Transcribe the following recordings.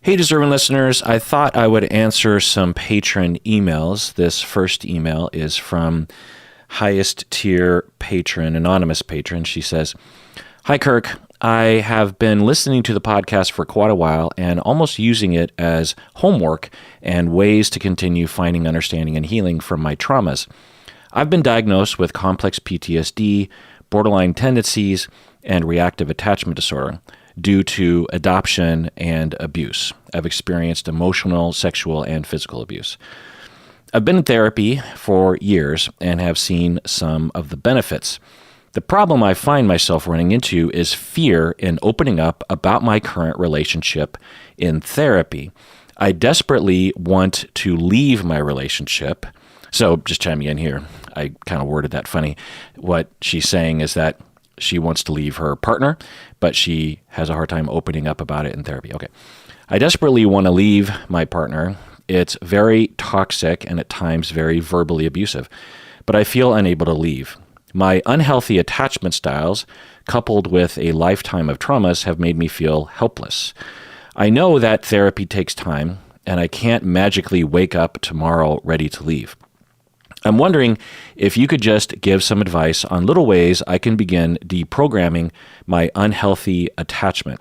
Hey, deserving listeners, I thought I would answer some patron emails. This first email is from highest tier patron, anonymous patron. She says, "Hi, Kirk. I have been listening to the podcast for quite a while and almost using it as homework and ways to continue finding understanding and healing from my traumas. I've been diagnosed with complex PTSD, borderline tendencies, and reactive attachment disorder due to adoption and abuse. I've experienced emotional, sexual, and physical abuse. I've been in therapy for years and have seen some of the benefits. The problem I find myself running into is fear in opening up about my current relationship in therapy. I desperately want to leave my relationship." So just chiming in here, I kind of worded that funny. What she's saying is that she wants to leave her partner, but she has a hard time opening up about it in therapy. Okay. "I desperately want to leave my partner. It's very toxic and at times very verbally abusive, but I feel unable to leave. My unhealthy attachment styles, coupled with a lifetime of traumas, have made me feel helpless. I know that therapy takes time, and I can't magically wake up tomorrow ready to leave. I'm wondering if you could just give some advice on little ways I can begin deprogramming my unhealthy attachment.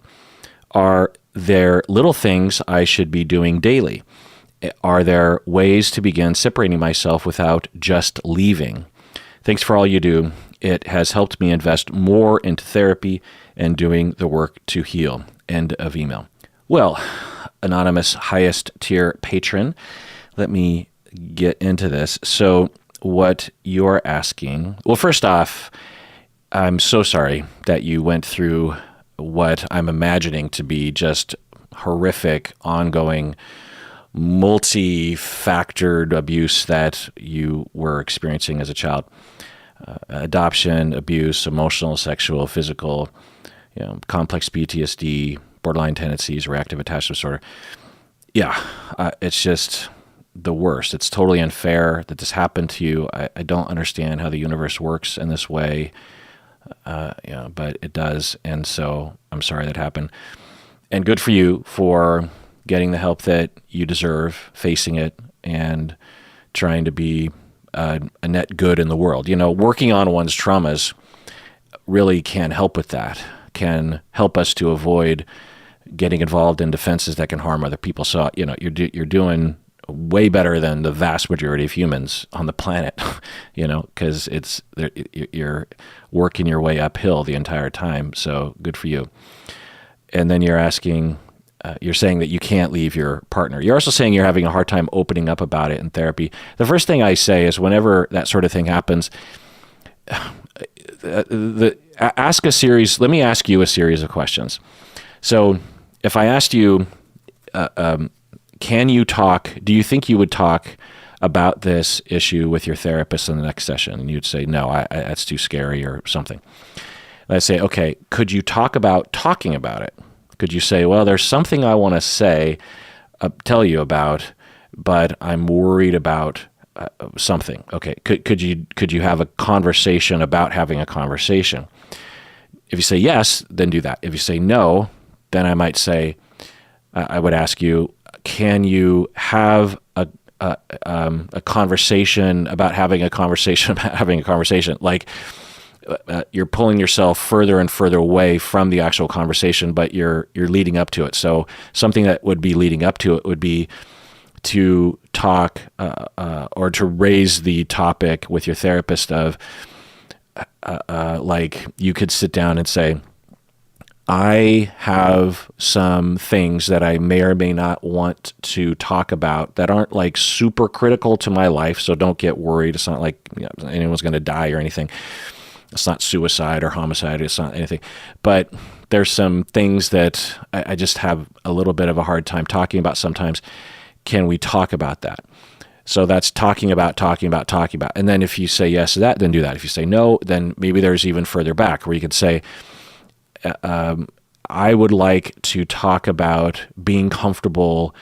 Are there little things I should be doing daily? Are there ways to begin separating myself without just leaving? Thanks for all you do. It has helped me invest more into therapy and doing the work to heal." End of email. Well, anonymous highest tier patron, let me get into this. So what you're asking, well, first off, I'm so sorry that you went through what I'm imagining to be just horrific, ongoing, multi-factored abuse that you were experiencing as a child. Adoption, abuse, emotional, sexual, physical, complex PTSD, borderline tendencies, reactive attachment disorder. Yeah, it's just the worst. It's totally unfair that this happened to you. I don't understand how the universe works in this way, but it does. And so I'm sorry that happened. And good for you for getting the help that you deserve, facing it, and trying to be a net good in the world. Working on one's traumas really can help with that, can help us to avoid getting involved in defenses that can harm other people. So, you're doing way better than the vast majority of humans on the planet, because you're working your way uphill the entire time. So good for you. And then you're asking, you're saying that you can't leave your partner. You're also saying you're having a hard time opening up about it in therapy. The first thing I say is whenever that sort of thing happens, let me ask you a series of questions. So if I asked you, can you talk, do you think you would talk about this issue with your therapist in the next session? And you'd say, no, that's too scary or something. And I say, okay, could you talk about talking about it? Could you say, well, there's something I want to say, tell you about, but I'm worried about something. Okay, could you have a conversation about having a conversation? If you say yes, then do that. If you say no, then I might say, I would ask you, can you have a conversation about having a conversation about having a conversation? Like you're pulling yourself further and further away from the actual conversation, but you're leading up to it. So something that would be leading up to it would be to talk or to raise the topic with your therapist of like you could sit down and say, I have some things that I may or may not want to talk about that aren't like super critical to my life. So don't get worried. It's not like anyone's going to die or anything. It's not suicide or homicide. It's not anything. But there's some things that I just have a little bit of a hard time talking about sometimes. Can we talk about that? So that's talking about. And then if you say yes to that, then do that. If you say no, then maybe there's even further back where you could say, I would like to talk about being comfortable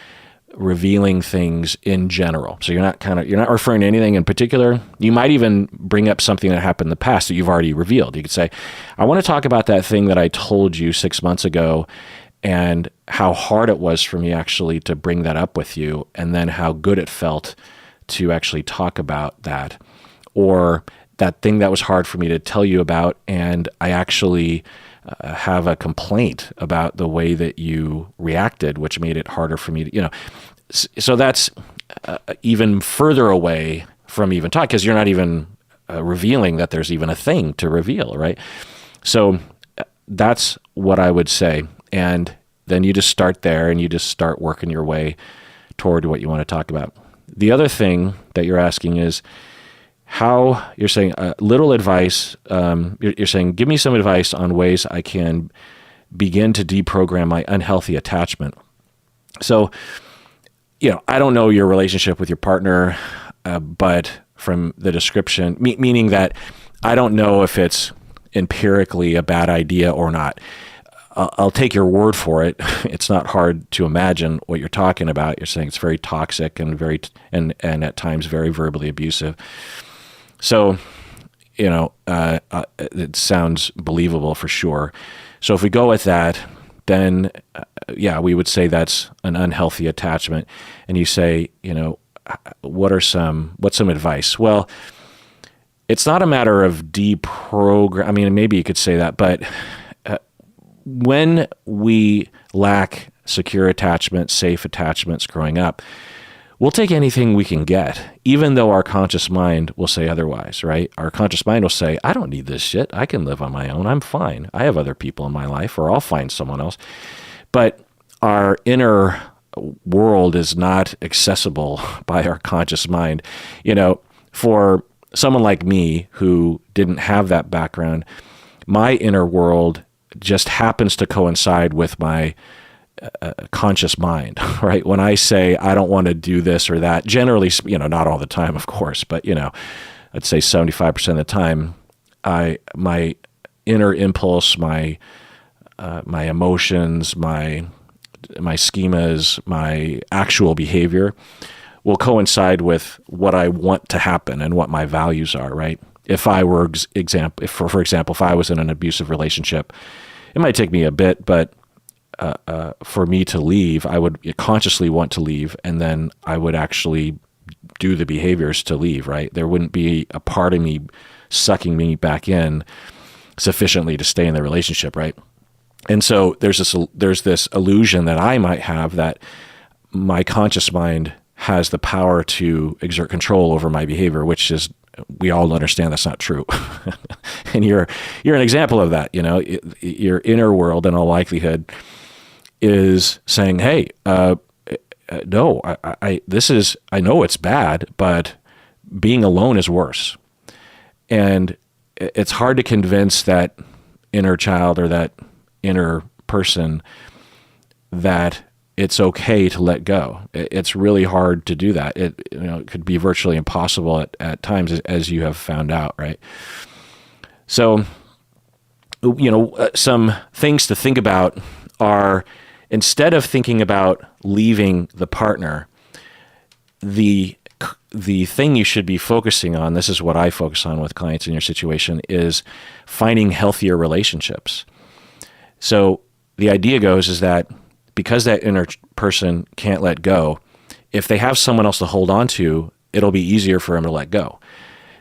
revealing things in general. So you're not referring to anything in particular. You might even bring up something that happened in the past that you've already revealed. You could say, I want to talk about that thing that I told you 6 months ago, and how hard it was for me actually to bring that up with you, and then how good it felt to actually talk about that, or that thing that was hard for me to tell you about, and I actually have a complaint about the way that you reacted, which made it harder for me to, so that's even further away from even talk, because you're not even revealing that there's even a thing to reveal, right? So that's what I would say. And then you just start there and you just start working your way toward what you want to talk about. The other thing that you're asking is how you're saying little advice. You're saying, give me some advice on ways I can begin to deprogram my unhealthy attachment. So, I don't know your relationship with your partner, but from the description, meaning that I don't know if it's empirically a bad idea or not. I'll take your word for it. It's not hard to imagine what you're talking about. You're saying it's very toxic and and at times very verbally abusive. So, it sounds believable for sure. So if we go with that, then we would say that's an unhealthy attachment. And you say, what's some advice? Well, it's not a matter of deprogram. I mean, maybe you could say that, but when we lack secure attachments, safe attachments growing up, we'll take anything we can get, even though our conscious mind will say otherwise, right? Our conscious mind will say, I don't need this shit. I can live on my own. I'm fine. I have other people in my life, or I'll find someone else. But our inner world is not accessible by our conscious mind. For someone like me who didn't have that background, my inner world just happens to coincide with my conscious mind, right? When I say I don't want to do this or that, generally, not all the time, of course, but I'd say 75% of the time, my inner impulse, my emotions, my schemas, my actual behavior will coincide with what I want to happen and what my values are, right? If I were, for example, if I was in an abusive relationship, it might take me a bit, but for me to leave, I would consciously want to leave, and then I would actually do the behaviors to leave, right? There wouldn't be a part of me sucking me back in sufficiently to stay in the relationship, right? And so there's this illusion that I might have that my conscious mind has the power to exert control over my behavior, which is, we all understand that's not true. And you're an example of that. Your inner world in all likelihood is saying, hey, no, I know it's bad, but being alone is worse. And it's hard to convince that inner child or that inner person that it's okay to let go. It's really hard to do that. It could be virtually impossible at times, as you have found out, right? So, some things to think about are, instead of thinking about leaving the partner, the thing you should be focusing on, this is what I focus on with clients in your situation, is finding healthier relationships. So the idea goes is that because that inner person can't let go, if they have someone else to hold on to, it'll be easier for them to let go.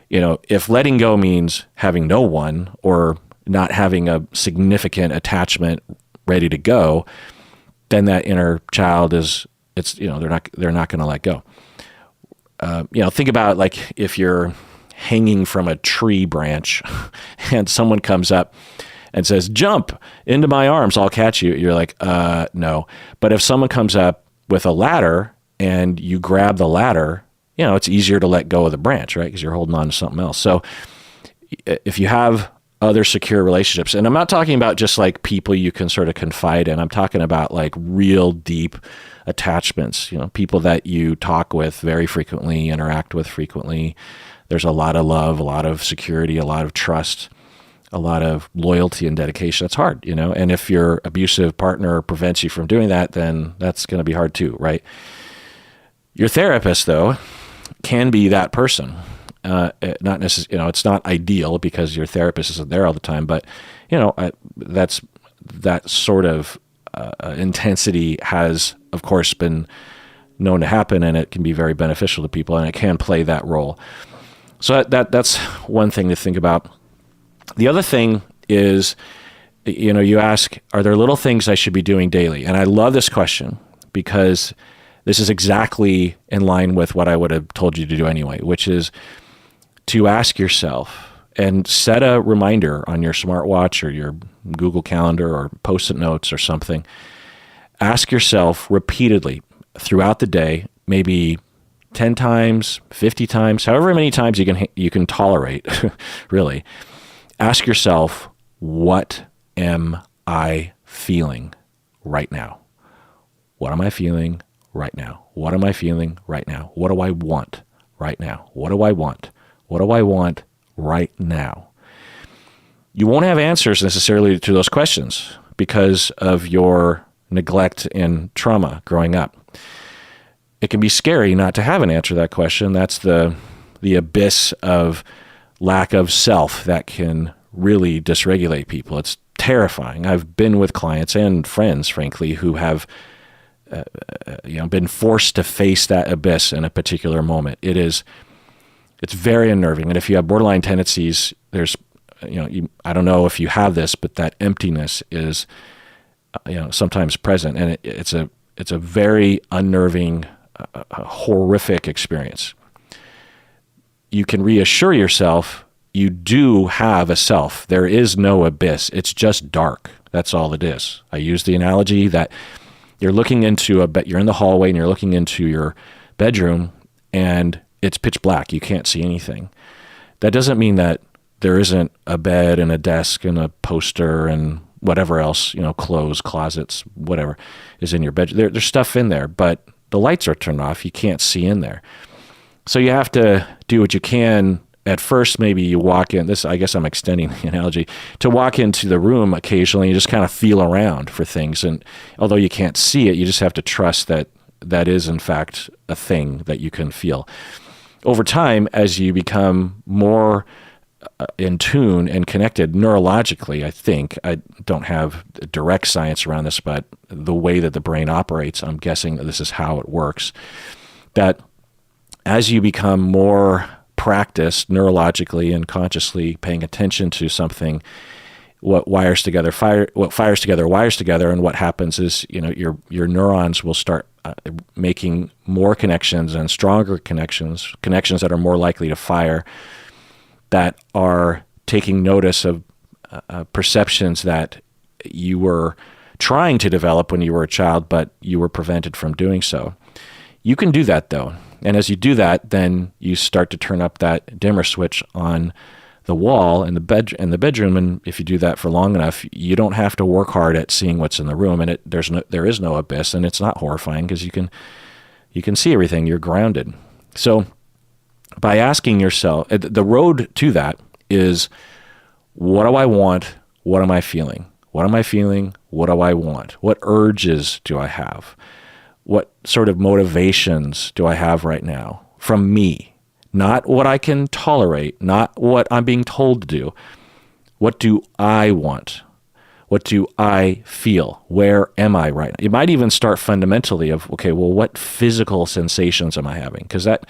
If letting go means having no one or not having a significant attachment ready to go, then that inner child they're not going to let go. Think about, like, if you're hanging from a tree branch and someone comes up and says, jump into my arms, I'll catch you. You're like, no. But if someone comes up with a ladder and you grab the ladder, it's easier to let go of the branch, right? Because you're holding on to something else. So if you have other secure relationships, and I'm not talking about just like people you can sort of confide in, I'm talking about like real deep attachments, people that you talk with very frequently, interact with frequently. There's a lot of love, a lot of security, a lot of trust, a lot of loyalty and dedication. That's hard, and if your abusive partner prevents you from doing that, then that's going to be hard too, right? Your therapist, though, can be that person. Not necessarily, it's not ideal because your therapist isn't there all the time, but that sort of intensity has, of course, been known to happen, and it can be very beneficial to people, and it can play that role. So that's one thing to think about. The other thing is, you ask, are there little things I should be doing daily? And I love this question because this is exactly in line with what I would have told you to do anyway, which is to ask yourself and set a reminder on your smartwatch or your Google Calendar or Post-it notes or something. Ask yourself repeatedly throughout the day, maybe 10 times, 50 times, however many times you can tolerate, really. Ask yourself, what am I feeling right now? What am I feeling right now? What am I feeling right now? What do I want right now? What do I want? What do I want right now? You won't have answers necessarily to those questions because of your neglect and trauma growing up. It can be scary not to have an answer to that question. That's the abyss of lack of self that can really dysregulate people. It's terrifying. I've been with clients and friends, frankly, who have been forced to face that abyss in a particular moment. It's very unnerving. And if you have borderline tendencies, there's, I don't know if you have this, but that emptiness is, sometimes present, and it's a very unnerving, horrific experience. You can reassure yourself you do have a self. There is no abyss. It's just dark. That's all it is. I use the analogy that you're looking into you're in the hallway and you're looking into your bedroom and it's pitch black. You can't see anything. That doesn't mean that there isn't a bed and a desk and a poster and whatever else, clothes, closets, whatever is in your bed. There's stuff in there, but the lights are turned off. You can't see in there. So you have to do what you can. At first, maybe you walk in, I guess I'm extending the analogy, to walk into the room occasionally and just kind of feel around for things. And although you can't see it, you just have to trust that that is, in fact, a thing that you can feel. Over time, as you become more in tune and connected neurologically, I don't have direct science around this, but the way that the brain operates, I'm guessing that this is how it works, that as you become more practiced neurologically and consciously paying attention to something, what fires together wires together, and what happens is your neurons will start making more connections and stronger connections that are more likely to fire, that are taking notice of perceptions that you were trying to develop when you were a child, but you were prevented from doing so. You can do that, though. And as you do that, then you start to turn up that dimmer switch on the wall in the bedroom. And if you do that for long enough, you don't have to work hard at seeing what's in the room. And there is no abyss, and it's not horrifying because you can see everything. You're grounded. So by asking yourself, the road to that is, what do I want? What am I feeling? What am I feeling? What do I want? What urges do I have? What sort of motivations do I have right now from me? Not what I can tolerate, not what I'm being told to do. What do I want? What do I feel? Where am I right now? You might even start fundamentally of, okay, well, what physical sensations am I having? Because that,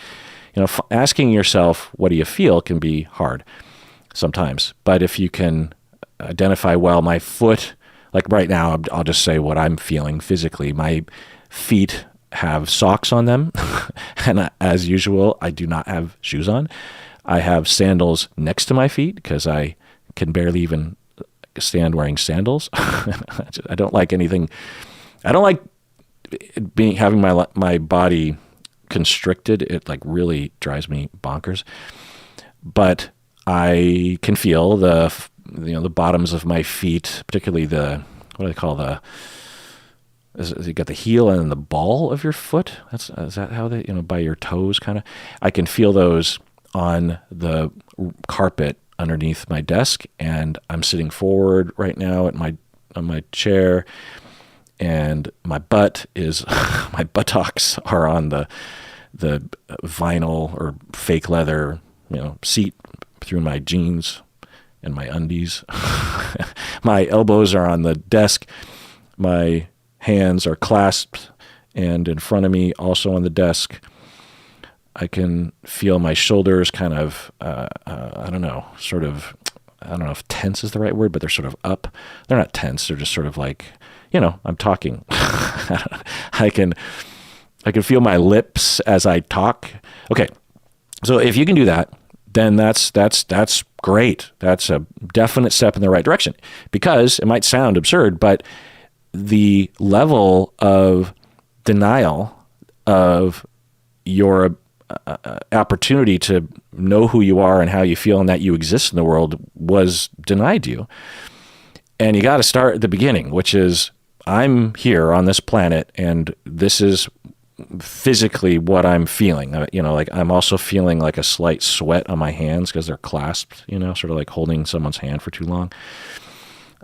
asking yourself, what do you feel, can be hard sometimes. But if you can identify, well, my foot, like right now, I'll just say what I'm feeling physically. My feet have socks on them, and as usual, I do not have shoes on. I have sandals next to my feet because I can barely even stand wearing sandals. I don't like anything. I don't like having my body constricted. It really drives me bonkers. But I can feel the bottoms of my feet, particularly what do they call you got the heel and the ball of your foot. Is that how they, by your toes kind of? I can feel those on the carpet underneath my desk, and I'm sitting forward right now on my chair, and my my buttocks are on the vinyl or fake leather, seat through my jeans and my undies. My elbows are on the desk. my hands are clasped, and in front of me, also on the desk, I can feel my shoulders kind of, I don't know if tense is the right word, but they're sort of up. They're not tense. They're just sort of like, I'm talking. I can feel my lips as I talk. Okay. So if you can do that, then that's great. That's a definite step in the right direction, because it might sound absurd, but the level of denial of your opportunity to know who you are and how you feel and that you exist in the world was denied you. And you got to start at the beginning, which is, I'm here on this planet and this is physically what I'm feeling. Like I'm also feeling like a slight sweat on my hands because they're clasped, sort of like holding someone's hand for too long.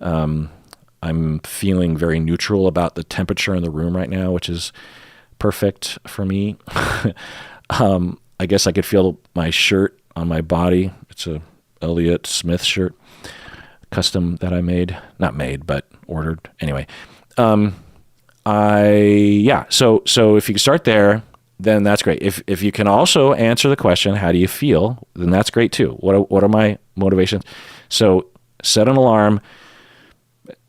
I'm feeling very neutral about the temperature in the room right now, which is perfect for me. I guess I could feel my shirt on my body. It's a Elliott Smith shirt, custom that I made. Not made, but ordered. Anyway. So if you can start there, then that's great. If you can also answer the question, how do you feel? Then that's great too. What are my motivations? So set an alarm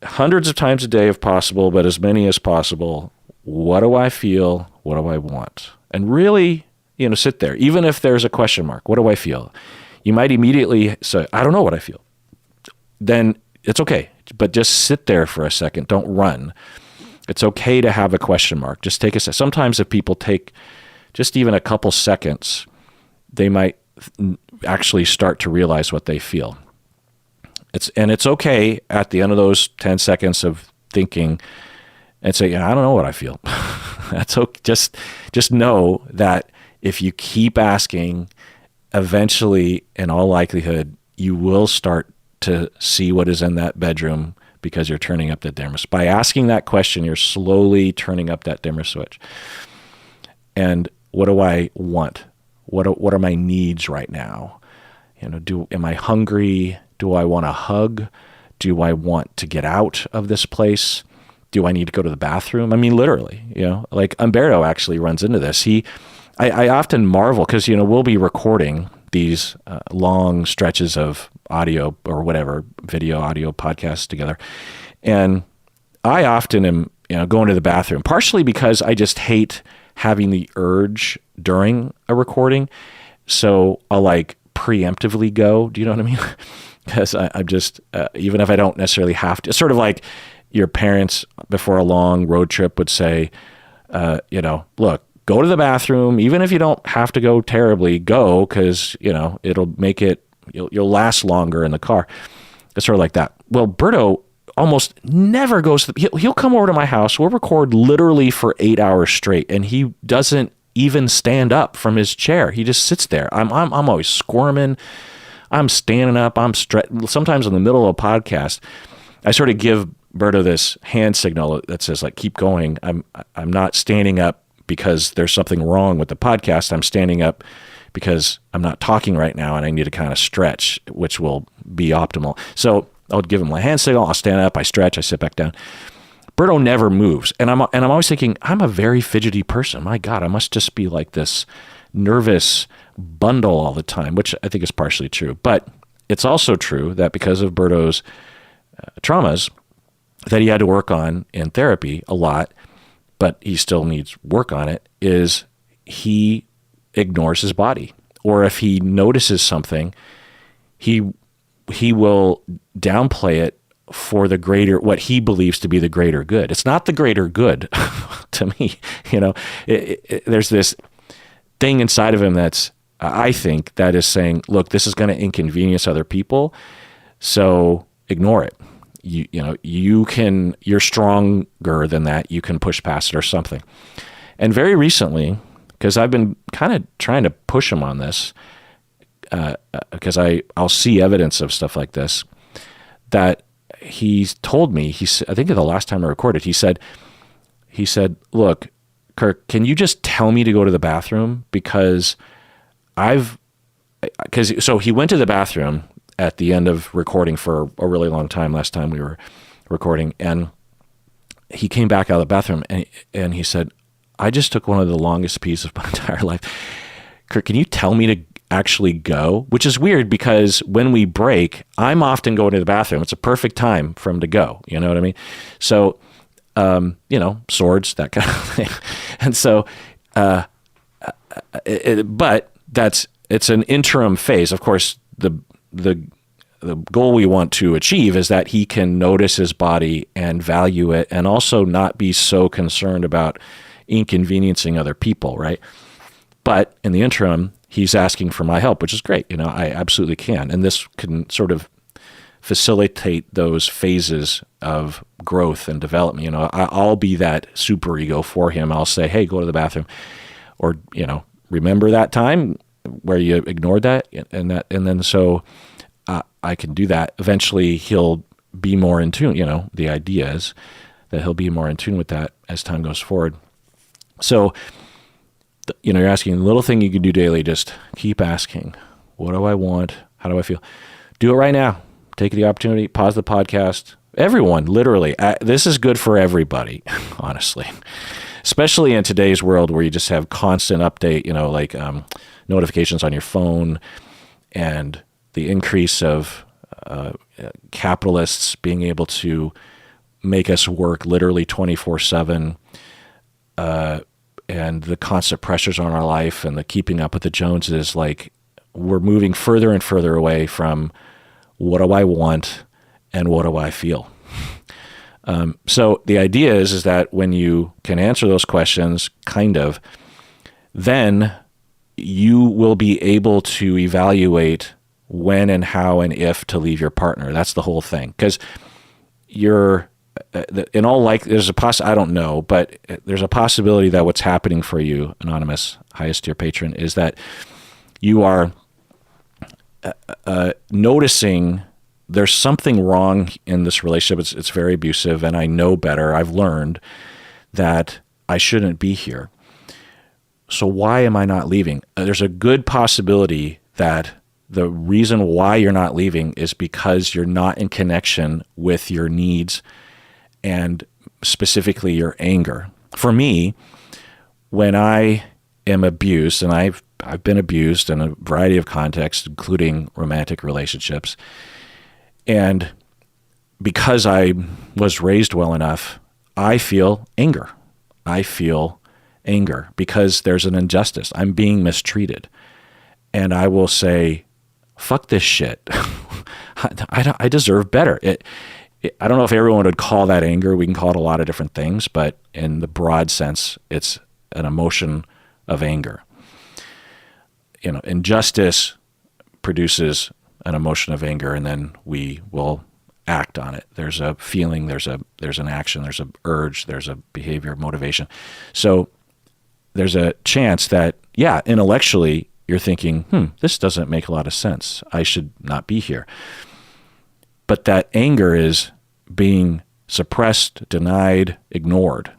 hundreds of times a day if possible, but as many as possible. What do I feel? What do I want? And really, sit there. Even if there's a question mark, what do I feel? You might immediately say, I don't know what I feel. Then it's okay, but just sit there for a second. Don't run. It's okay to have a question mark. Just take a second. Sometimes if people take just even a couple seconds, they might actually start to realize what they feel. It's okay at the end of those 10 seconds of thinking and say, I don't know what I feel. That's okay. Just know that if you keep asking, eventually, in all likelihood, you will start to see what is in that bedroom because you're turning up the dimmer. By asking that question, you're slowly turning up that dimmer switch. And what do I want? What are my needs right now? Am I hungry? Do I want a hug? Do I want to get out of this place? Do I need to go to the bathroom? I mean, literally, like Umberto actually runs into this. I often marvel because, we'll be recording these long stretches of audio or whatever, video, audio podcasts together. And I often am, going to the bathroom, partially because I just hate having the urge during a recording. So I'll like preemptively go. Do you know what I mean? Because I'm just, even if I don't necessarily have to, sort of like your parents before a long road trip would say, look, go to the bathroom, even if you don't have to go terribly, go, because, it'll make it, you'll last longer in the car. It's sort of like that. Well, Berto almost never goes he'll come over to my house. We'll record literally for 8 hours straight, and he doesn't even stand up from his chair. He just sits there. I'm always squirming. I'm standing up. I'm sometimes in the middle of a podcast, I sort of give Berto this hand signal that says like, keep going. I'm not standing up because there's something wrong with the podcast. I'm standing up because I'm not talking right now and I need to kind of stretch, which will be optimal. So I'll give him my hand signal. I'll stand up. I stretch. I sit back down. Berto never moves. And I'm always thinking, I'm a very fidgety person. My God, I must just be like this nervous bundle all the time, which I think is partially true. But it's also true that because of Berto's traumas that he had to work on in therapy a lot, but he still needs work on it, is he ignores his body. Or if he notices something, he will downplay it for the greater, what he believes to be the greater good. It's not the greater good to me. There's this thing inside of him that's, I think, that is saying, look, this is going to inconvenience other people, so ignore it. You're stronger than that. You can push past it or something. And very recently, because I've been kind of trying to push him on this, because I'll see evidence of stuff like this, that he's told me, I think the last time I recorded, he said, look, Kirk, can you just tell me to go to the bathroom? Because so he went to the bathroom at the end of recording for a really long time last time we were recording. And he came back out of the bathroom and he said, I just took one of the longest pees of my entire life. Kirk, can you tell me to actually go? Which is weird because when we break, I'm often going to the bathroom. It's a perfect time for him to go. You know what I mean? So, swords, that kind of thing. And so, but it's an interim phase. Of course, the goal we want to achieve is that he can notice his body and value it, and also not be so concerned about inconveniencing other people, right? But in the interim, he's asking for my help, which is great. I absolutely can. And this can sort of facilitate those phases of growth and development. I'll be that superego for him. I'll say, hey, go to the bathroom, or, remember that time where you ignored that, and then so I can do that. Eventually he'll be more in tune. The idea is that he'll be more in tune with that as time goes forward. So, you're asking, the little thing you can do daily, just keep asking, what do I want? How do I feel? Do it right now. Take the opportunity, pause the podcast. Everyone, literally, this is good for everybody, honestly, especially in today's world where you just have constant update, like notifications on your phone, and the increase of capitalists being able to make us work literally 24/7, and the constant pressures on our life and the keeping up with the Joneses. Like, we're moving further and further away from what do I want and what do I feel. So the idea is that when you can answer those questions, then you will be able to evaluate when and how and if to leave your partner. That's the whole thing. Because in all I don't know, but there's a possibility that what's happening for you, anonymous highest tier patron, is that you are noticing there's something wrong in this relationship. It's very abusive, and I know better. I've learned that I shouldn't be here. So why am I not leaving? There's a good possibility that the reason why you're not leaving is because you're not in connection with your needs, and specifically your anger. For me, when I am abused, and I've been abused in a variety of contexts, including romantic relationships, and because I was raised well enough, I feel anger. I feel anger because there's an injustice. I'm being mistreated. And I will say, fuck this shit. I deserve better. I don't know if everyone would call that anger. We can call it a lot of different things, but in the broad sense, it's an emotion of anger. Injustice produces an emotion of anger, and then we will act on it. There's a feeling, there's an action, there's an urge, there's a behavior, motivation. So there's a chance that, intellectually you're thinking, this doesn't make a lot of sense. I should not be here. But that anger is being suppressed, denied, ignored.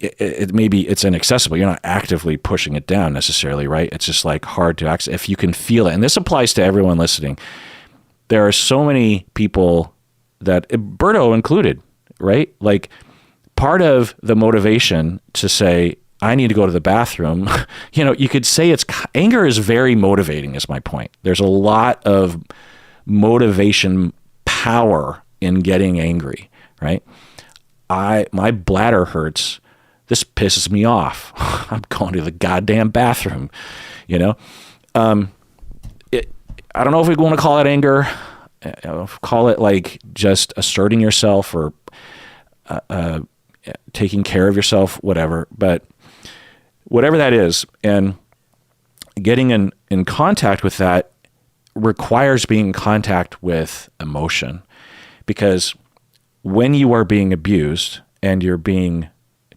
It's inaccessible. You're not actively pushing it down necessarily, right? It's just like hard to access. If you can feel it, and this applies to everyone listening, there are so many people that, Berto included, right? Like, part of the motivation to say, I need to go to the bathroom, you could say anger is very motivating, is my point. There's a lot of motivation power in getting angry, right? My bladder hurts. This pisses me off. I'm going to the goddamn bathroom, I don't know if we want to call it anger. Call it like just asserting yourself or taking care of yourself, whatever. But whatever that is, and getting in contact with that requires being in contact with emotion. Because when you are being abused and you're being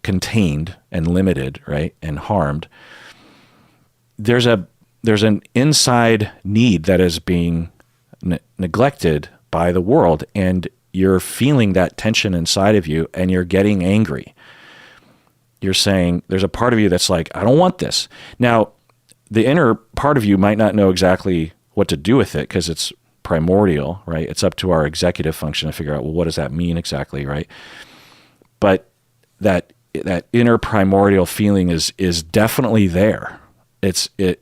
contained and limited, right, and harmed, there's an inside need that is being neglected by the world, and you're feeling that tension inside of you, and you're getting angry. You're saying, there's a part of you that's like, I don't want this. Now, the inner part of you might not know exactly what to do with it because it's primordial, right? It's up to our executive function to figure out, well, what does that mean exactly, right? but that inner primordial feeling is definitely there. You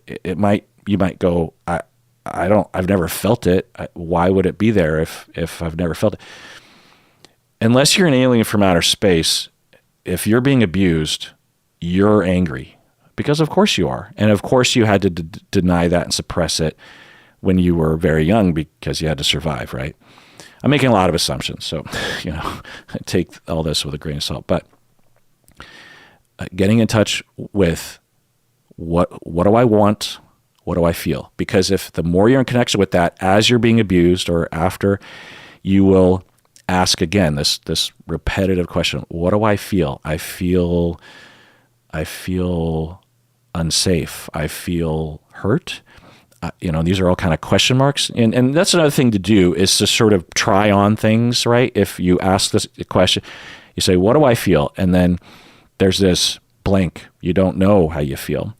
might go, I've never felt it. Why would it be there if I've never felt it? Unless you're an alien from outer space, if you're being abused, you're angry. Because of course you are. And of course you had to deny that and suppress it when you were very young because you had to survive, right? I'm making a lot of assumptions, so, take all this with a grain of salt. But getting in touch with what do I want? What do I feel? Because if the more you're in connection with that as you're being abused or after, you will ask again this repetitive question. What do I feel? I feel unsafe. I feel hurt. These are all kind of question marks. And that's another thing to do is to sort of try on things, right? If you ask this question, you say, what do I feel? And then there's this blank. You don't know how you feel.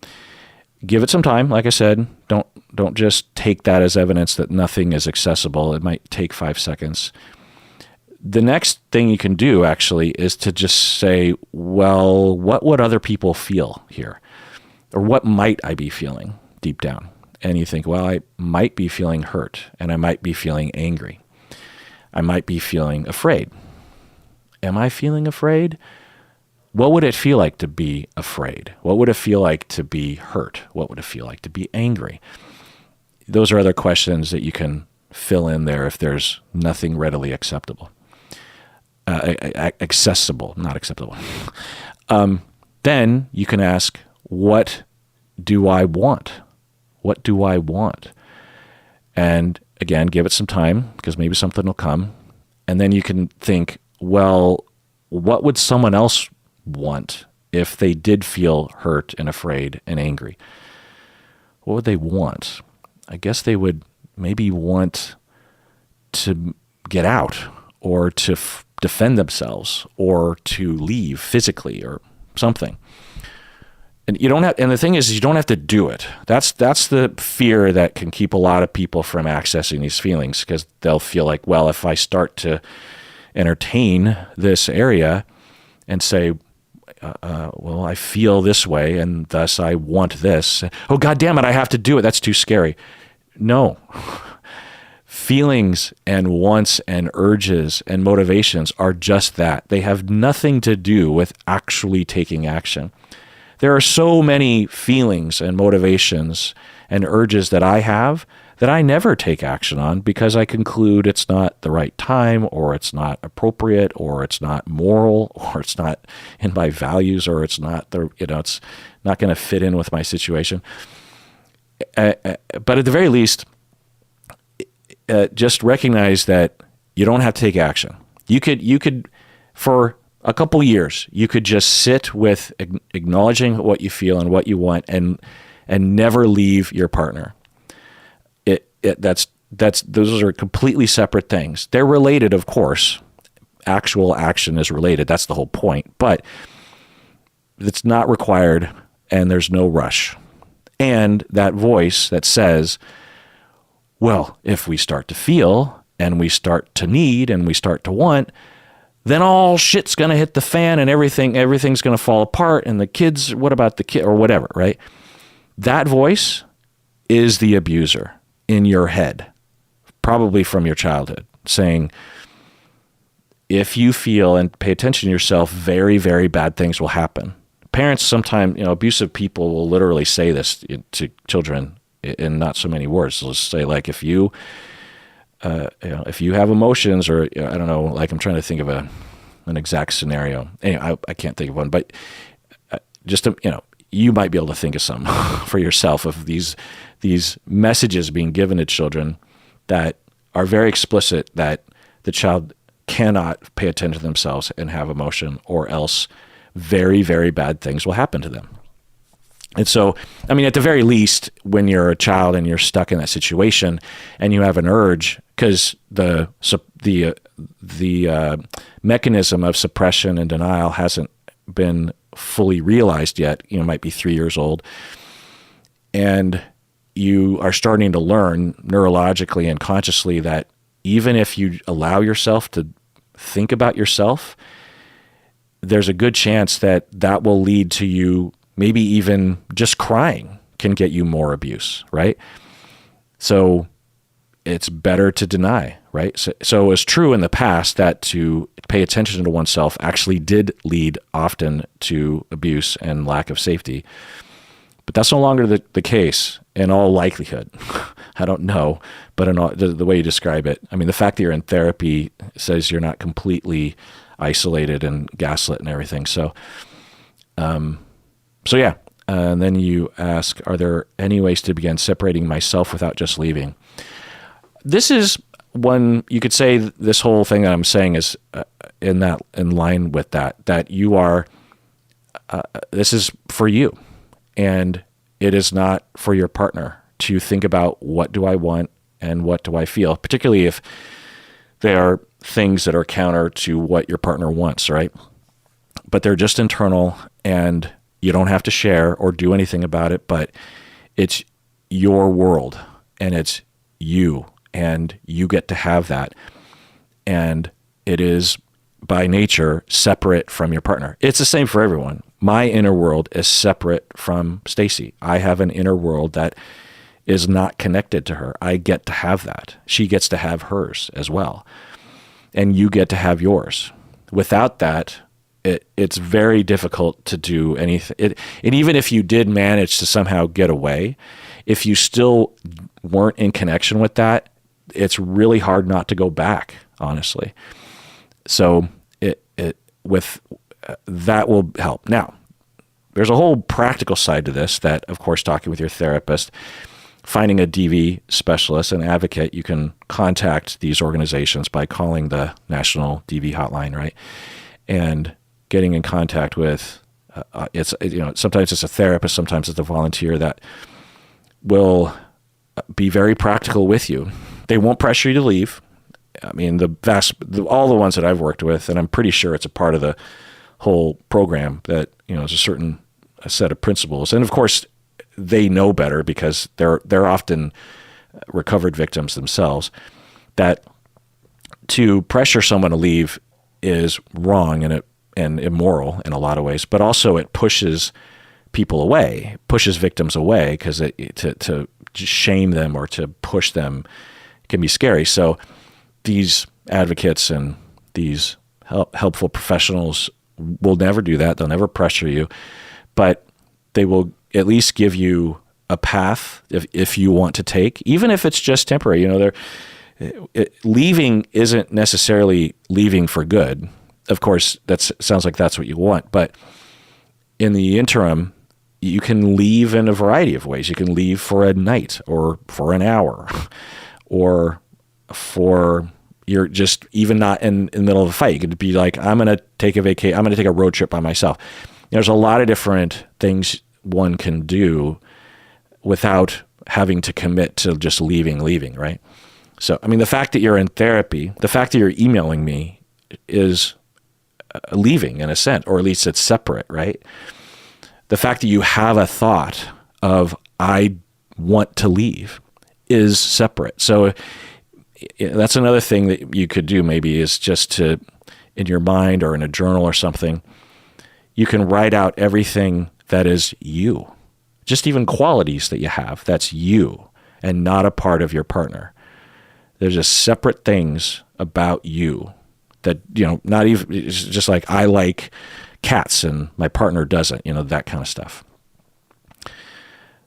Give it some time. Like I said, don't just take that as evidence that nothing is accessible. It might take 5 seconds. The next thing you can do actually is to just say, well, what would other people feel here? Or what might I be feeling deep down? And you think, well, I might be feeling hurt, and I might be feeling angry. I might be feeling afraid. Am I feeling afraid? What would it feel like to be afraid? What would it feel like to be hurt? What would it feel like to be angry? Those are other questions that you can fill in there if there's nothing readily accessible, not acceptable. Then you can ask, what do I want? What do I want? And again, give it some time because maybe something will come. And then you can think, well, what would someone else want if they did feel hurt and afraid and angry? What would they want? I guess they would maybe want to get out or to defend themselves or to leave physically or something. And you don't have, and the thing is you don't have to do it. That's the fear that can keep a lot of people from accessing these feelings, because they'll feel like, well, if I start to entertain this area and say, well, I feel this way and thus I want this. Oh, God damn it, I have to do it. That's too scary. No. Feelings and wants and urges and motivations are just that. They have nothing to do with actually taking action. There are so many feelings and motivations and urges that I have that I never take action on because I conclude it's not the right time, or it's not appropriate, or it's not moral, or it's not in my values, or it's not it's not going to fit in with my situation. But at the very least, just recognize that you don't have to take action. You could for a couple years, you could just sit with acknowledging what you feel and what you want, and never leave your partner. Those are completely separate things. They're related, of course. Actual action is related. That's the whole point. But it's not required, and there's no rush. And that voice that says, well, if we start to feel, and we start to need, and we start to want, then all shit's going to hit the fan, and everything's going to fall apart, and the kids, what about the kid, or whatever, right? That voice is the abuser in your head, probably from your childhood, saying, if you feel and pay attention to yourself, very, very bad things will happen. Parents sometimes, abusive people will literally say this to children in not so many words. They'll say, like, if you have emotions, or I don't know, like, I'm trying to think of an exact scenario. Anyway, I can't think of one, but you might be able to think of some for yourself of these messages being given to children that are very explicit, that the child cannot pay attention to themselves and have emotion, or else very, very bad things will happen to them. And so, I mean, at the very least, when you're a child and you're stuck in that situation and you have an urge, because the mechanism of suppression and denial hasn't been fully realized yet, might be 3 years old, and you are starting to learn neurologically and consciously that even if you allow yourself to think about yourself, there's a good chance that that will lead to you, maybe even just crying can get you more abuse, right? So it's better to deny, right? So it was true in the past that to pay attention to oneself actually did lead often to abuse and lack of safety. But that's no longer the case in all likelihood. I don't know, but in all, the way you describe it, I mean, the fact that you're in therapy says you're not completely isolated and gaslit and everything. So yeah. And then you ask, are there any ways to begin separating myself without just leaving? This is one, you could say this whole thing that I'm saying is in line with that you are, this is for you. And it is not for your partner to think about what do I want and what do I feel, particularly if they are things that are counter to what your partner wants, right? But they're just internal and you don't have to share or do anything about it, but it's your world and it's you and you get to have that. And it is by nature separate from your partner. It's the same for everyone. My inner world is separate from Stacy. I have an inner world that is not connected to her. I get to have that. She gets to have hers as well. And you get to have yours. Without that, it's very difficult to do anything. And even if you did manage to somehow get away, if you still weren't in connection with that, it's really hard not to go back, honestly. So that will help. Now, there's a whole practical side to this that, of course, talking with your therapist, finding a DV specialist, an advocate, you can contact these organizations by calling the National DV Hotline, right? And getting in contact with, sometimes it's a therapist, sometimes it's a volunteer that will be very practical with you. They won't pressure you to leave. I mean, all the ones that I've worked with, and I'm pretty sure it's a part of the whole program that, there's a set of principles. And of course, they know better because they're often recovered victims themselves, that to pressure someone to leave is wrong and immoral in a lot of ways, but also it pushes people away, pushes victims away, because to shame them or to push them can be scary. So these advocates and these helpful professionals will never do that. They'll never pressure you, but they will at least give you a path if you want to take, even if it's just temporary. Leaving isn't necessarily leaving for good. Of course, that sounds like that's what you want, but in the interim, you can leave in a variety of ways. You can leave for a night or for an hour or for you're just even not in the middle of a fight. You could be like, I'm going to take a road trip by myself. There's a lot of different things one can do without having to commit to just leaving, right? So, I mean, the fact that you're in therapy, the fact that you're emailing me is leaving in a sense, or at least it's separate, right? The fact that you have a thought of, I want to leave, is separate. So that's another thing that you could do maybe is just to, in your mind or in a journal or something, you can write out everything that is you, just even qualities that you have, that's you and not a part of your partner. There's just separate things about you that, not even, it's just like I like cats and my partner doesn't, that kind of stuff.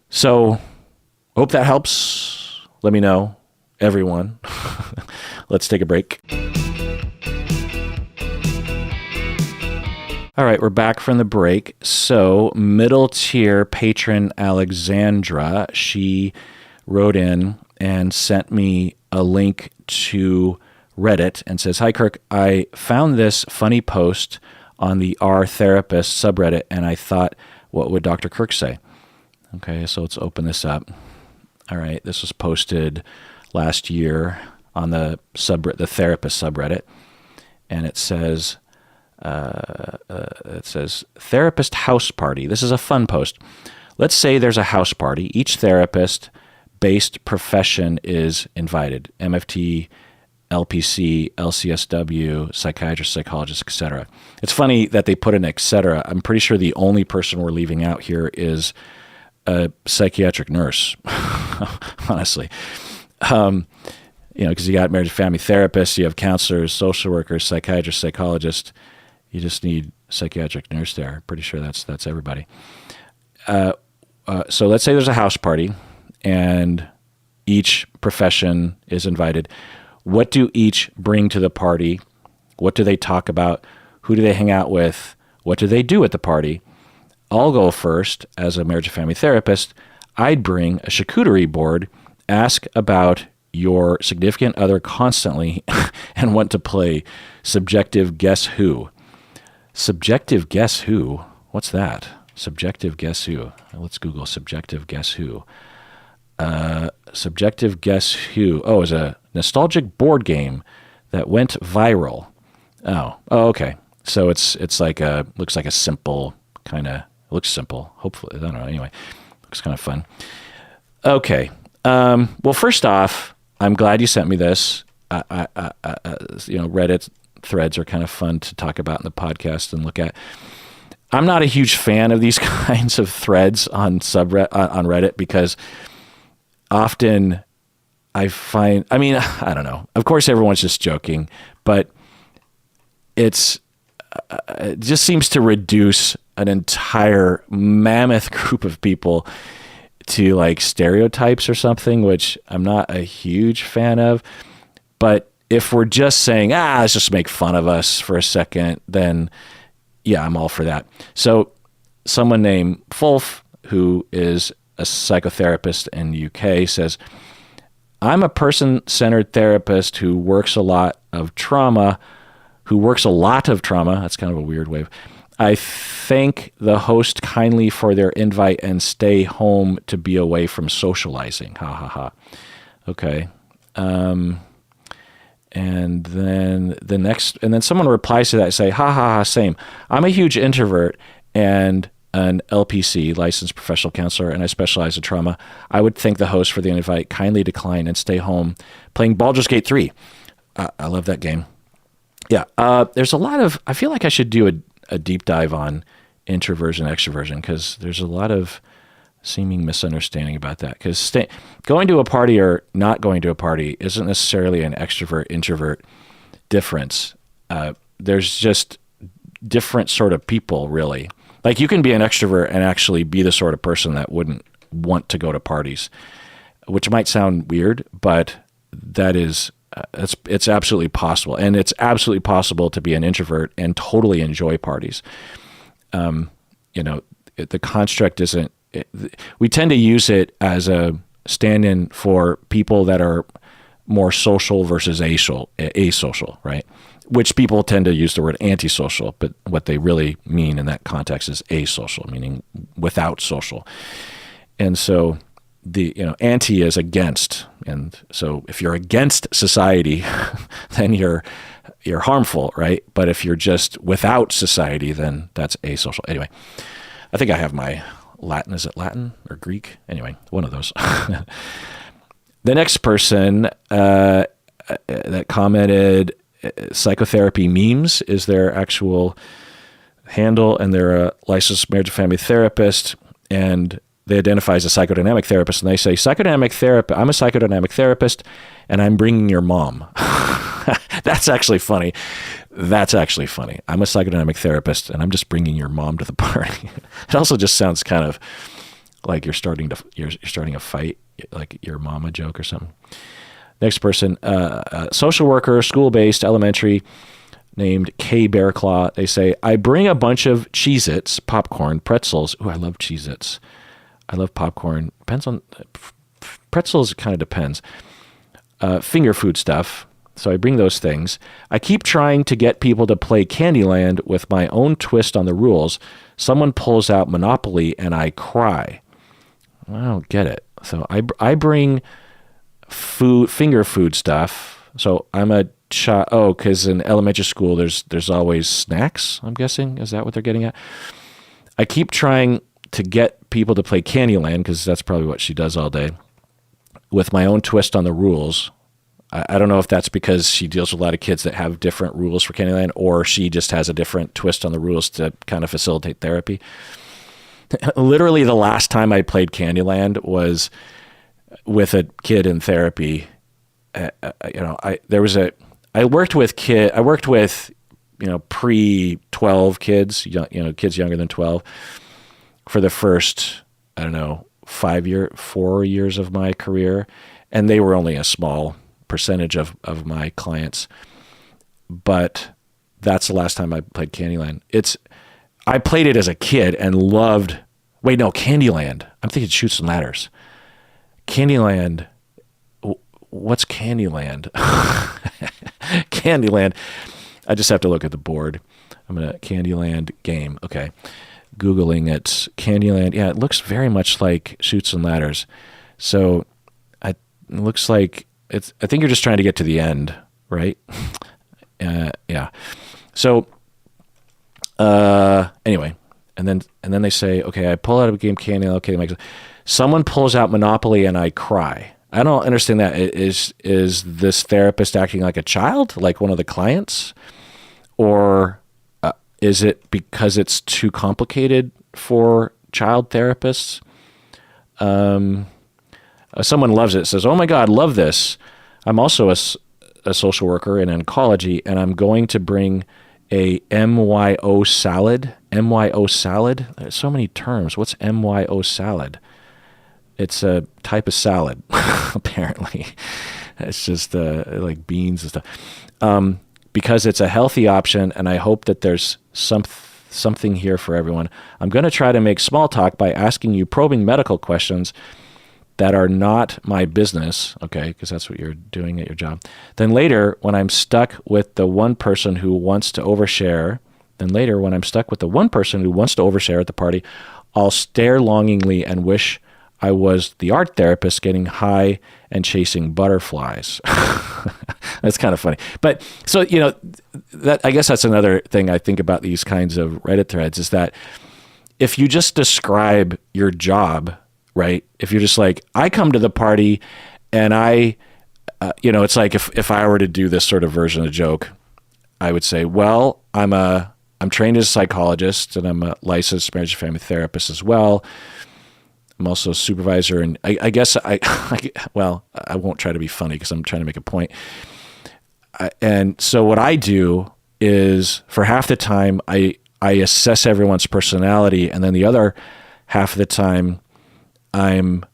So hope that helps. Let me know, everyone. Let's take a break. All right, we're back from the break. So middle tier patron Alexandra, she wrote in and sent me a link to Reddit and says, "Hi, Kirk. I found this funny post on the R Therapist subreddit, and I thought, what would Dr. Kirk say?" Okay, so let's open this up. All right, this was posted last year on the Therapist subreddit, and it says, Therapist House Party. This is a fun post. Let's say there's a house party. Each therapist-based profession is invited. MFT, LPC, LCSW, psychiatrist, psychologist, etc. It's funny that they put an etc. I'm pretty sure the only person we're leaving out here is a psychiatric nurse, honestly. Because you got marriage and family therapists, you have counselors, social workers, psychiatrists, psychologists. You just need a psychiatric nurse there. Pretty sure that's everybody. So let's say there's a house party and each profession is invited. What do each bring to the party? What do they talk about? Who do they hang out with? What do they do at the party? I'll go first as a marriage and family therapist. I'd bring a charcuterie board, ask about your significant other constantly, and want to play subjective guess who. Subjective guess who? What's that? Subjective guess who? Let's Google subjective guess who. Subjective guess who. Oh, it's a nostalgic board game that went viral. Oh, okay. So it's like looks like a simple kind of, looks simple. Hopefully, I don't know. Anyway, looks kind of fun. Okay. Well, first off, I'm glad you sent me this. Reddit threads are kind of fun to talk about in the podcast and look at. I'm not a huge fan of these kinds of threads on Reddit because often I find, I don't know. Of course, everyone's just joking, but it just seems to reduce an entire mammoth group of people to like stereotypes or something, which I'm not a huge fan of. But if we're just saying, let's just make fun of us for a second, then yeah, I'm all for that. So someone named Fulf, who is a psychotherapist in the UK, says, I'm a person-centered therapist who works a lot of trauma. That's kind of a weird way. I thank the host kindly for their invite and stay home to be away from socializing. Ha ha ha. Okay. And then someone replies to that and say, ha ha ha, same. I'm a huge introvert and an LPC, licensed professional counselor, and I specialize in trauma. I would thank the host for the invite, kindly decline and stay home playing Baldur's Gate 3. I love that game. Yeah. There's a lot of, I feel like I should do a deep dive on introversion, extroversion, because there's a lot of seeming misunderstanding about that. Because going to a party or not going to a party isn't necessarily an extrovert-introvert difference. There's just different sort of people, really. Like you can be an extrovert and actually be the sort of person that wouldn't want to go to parties, which might sound weird, but that is, it's absolutely possible. And it's absolutely possible to be an introvert and totally enjoy parties. The construct isn't, we tend to use it as a stand-in for people that are more social versus asocial, right? Which people tend to use the word antisocial, but what they really mean in that context is asocial, meaning without social. And so the anti is against, and so if you're against society, then you're harmful, right? But if you're just without society, then that's asocial. Anyway, I think I have my Latin. Is it Latin or Greek? Anyway, one of those. The next person that commented, psychotherapy memes is their actual handle, and they're a licensed marriage and family therapist, and they identify as a psychodynamic therapist, and they say, I'm a psychodynamic therapist, and I'm bringing your mom. That's actually funny. I'm a psychodynamic therapist, and I'm just bringing your mom to the party. It also just sounds kind of like you're starting a fight, like your mama joke or something. Next person, social worker, school-based, elementary, named Kay Bearclaw. They say, I bring a bunch of Cheez-Its, popcorn, pretzels. Ooh, I love Cheez-Its. I love popcorn. Depends on, pretzels, it kind of depends. Finger food stuff. So I bring those things. I keep trying to get people to play Candyland with my own twist on the rules. Someone pulls out Monopoly and I cry. I don't get it. So I bring finger food stuff. So I'm a child. Oh, because in elementary school, there's always snacks, I'm guessing. Is that what they're getting at? I keep trying to get people to play Candyland, because that's probably what she does all day, with my own twist on the rules. I don't know if that's because she deals with a lot of kids that have different rules for Candyland, or she just has a different twist on the rules to kind of facilitate therapy. Literally, the last time I played Candyland was with a kid in therapy. I worked with pre-12 kids, kids younger than 12, for the first, 4 years of my career, and they were only a small percentage of my clients. But that's the last time I played Candyland. I played it as a kid and loved. Wait, no, Candyland. I'm thinking Chutes and Ladders. Candyland. What's Candyland? Candyland. I just have to look at the board. Candyland game. Okay. Googling it. Candyland. Yeah, it looks very much like Chutes and Ladders. So it looks like I think you're just trying to get to the end, right? Yeah. So anyway, and then they say, okay, I pull out a game Candyland. Okay, someone pulls out Monopoly and I cry. I don't understand that. Is this therapist acting like a child, like one of the clients? Or is it because it's too complicated for child therapists? Someone loves it, says, oh my God, love this. I'm also a social worker in oncology, and I'm going to bring a MYO salad. MYO salad? There's so many terms. What's MYO salad? It's a type of salad, apparently. It's just like beans and stuff. Because it's a healthy option, and I hope that there's something here for everyone. I'm going to try to make small talk by asking you probing medical questions that are not my business, okay, because that's what you're doing at your job. Then later, when I'm stuck with the one person who wants to overshare at the party, I'll stare longingly and wish I was the art therapist getting high and chasing butterflies. That's kind of funny. But so, I guess that's another thing I think about these kinds of Reddit threads, is that if you just describe your job, right? If you're just like, I come to the party and it's like if I were to do this sort of version of a joke, I would say, well, I'm trained as a psychologist, and I'm a licensed marriage and family therapist as well. I'm also a supervisor, and I guess I won't try to be funny because I'm trying to make a point. And so what I do is, for half the time, I assess everyone's personality, and then the other half of the time, I'm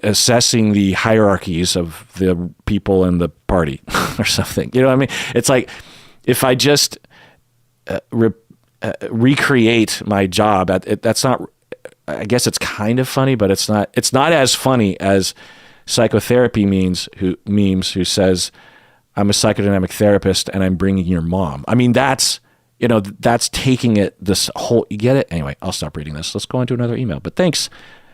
assessing the hierarchies of the people in the party or something. You know what I mean? It's like if I just recreate my job, that's not. I guess it's kind of funny, but it's not. It's not as funny as psychotherapy memes who says, "I'm a psychodynamic therapist and I'm bringing your mom." I mean, that's taking it this whole. You get it? Anyway, I'll stop reading this. Let's go into another email. But thanks,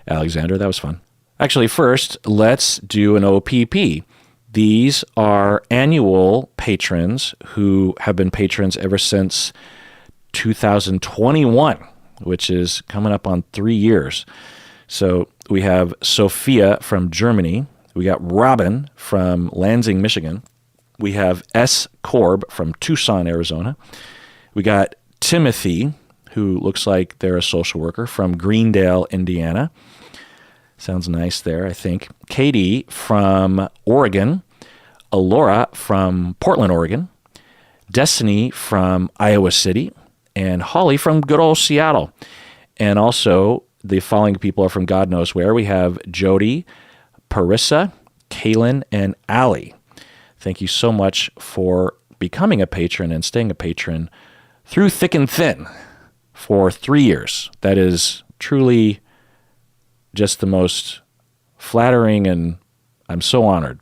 Alexander. That was fun. Actually, first, let's do an OPP. These are annual patrons who have been patrons ever since 2021, which is coming up on 3 years. So we have Sophia from Germany. We got Robin from Lansing, Michigan. We have S. Korb from Tucson, Arizona. We got Timothy, who looks like they're a social worker, from Greendale, Indiana. Sounds nice there, I think. Katie from Oregon. Alora from Portland, Oregon. Destiny from Iowa City. And Holly from good old Seattle. And also, the following people are from God knows where. We have Jody, Parissa, Kaylin, and Allie. Thank you so much for becoming a patron and staying a patron through thick and thin for 3 years. That is truly just the most flattering, and I'm so honored.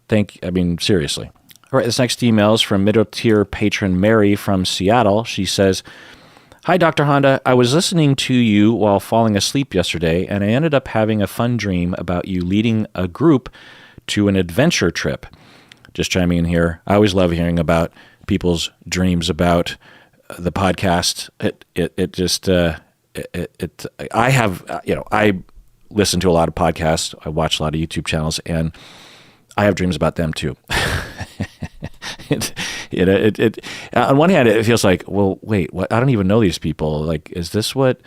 Seriously. All right, this next email is from middle tier patron Mary from Seattle. She says, "Hi, Dr. Honda. I was listening to you while falling asleep yesterday, and I ended up having a fun dream about you leading a group to an adventure trip." Just chiming in here. I always love hearing about people's dreams about the podcast. listen to a lot of podcasts. I watch a lot of YouTube channels, and I have dreams about them too. On one hand, it feels like, well, wait, what? I don't even know these people. Like, is this what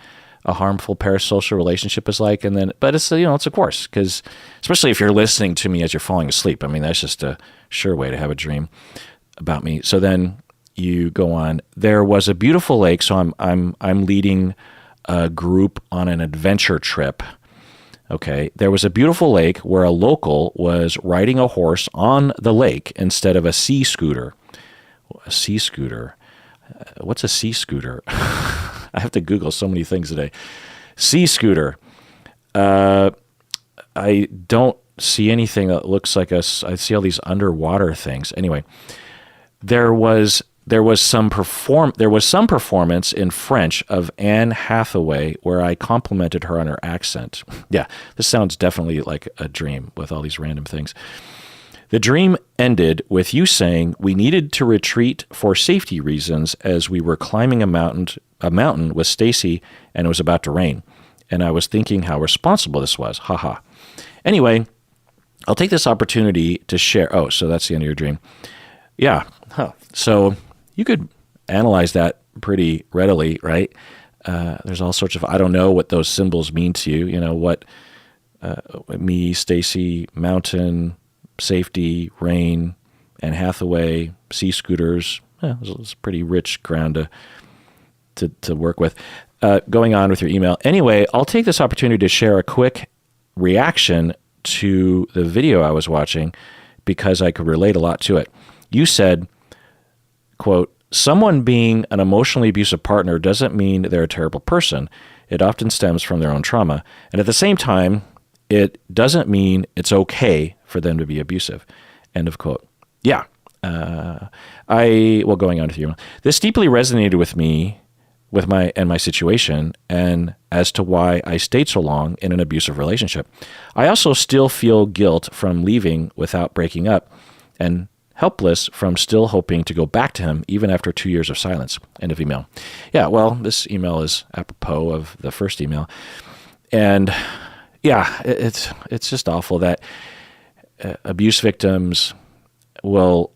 a harmful parasocial relationship is like? And then, but it's, it's of course, because especially if you're listening to me as you're falling asleep, I mean, that's just a sure way to have a dream about me. So then you go on. There was a beautiful lake. So I'm leading a group on an adventure trip. Okay. There was a beautiful lake where a local was riding a horse on the lake instead of a sea scooter. A sea scooter. What's a sea scooter? I have to Google so many things today. Sea scooter. I don't see anything that looks like I see all these underwater things. Anyway, there was some performance in French of Anne Hathaway where I complimented her on her accent. Yeah, this sounds definitely like a dream with all these random things. The dream ended with you saying we needed to retreat for safety reasons as we were climbing a mountain with Stacy and it was about to rain. And I was thinking how responsible this was. Haha. Anyway, I'll take this opportunity to share. Oh, so that's the end of your dream. Yeah. Huh. So you could analyze that pretty readily, right? There's all sorts of, I don't know what those symbols mean to you. What me, Stacy, mountain, safety, rain, and Hathaway, sea scooters. It's pretty rich ground to work with. Going on with your email. Anyway, I'll take this opportunity to share a quick reaction to the video I was watching because I could relate a lot to it. You said, quote, someone being an emotionally abusive partner doesn't mean they're a terrible person. It often stems from their own trauma. And at the same time, it doesn't mean it's okay for them to be abusive. End of quote. Yeah. Going on with you. This deeply resonated with me, with my situation, and as to why I stayed so long in an abusive relationship. I also still feel guilt from leaving without breaking up, and helpless from still hoping to go back to him even after 2 years of silence. End of email. Yeah, well, this email is apropos of the first email. And yeah, it's just awful that abuse victims will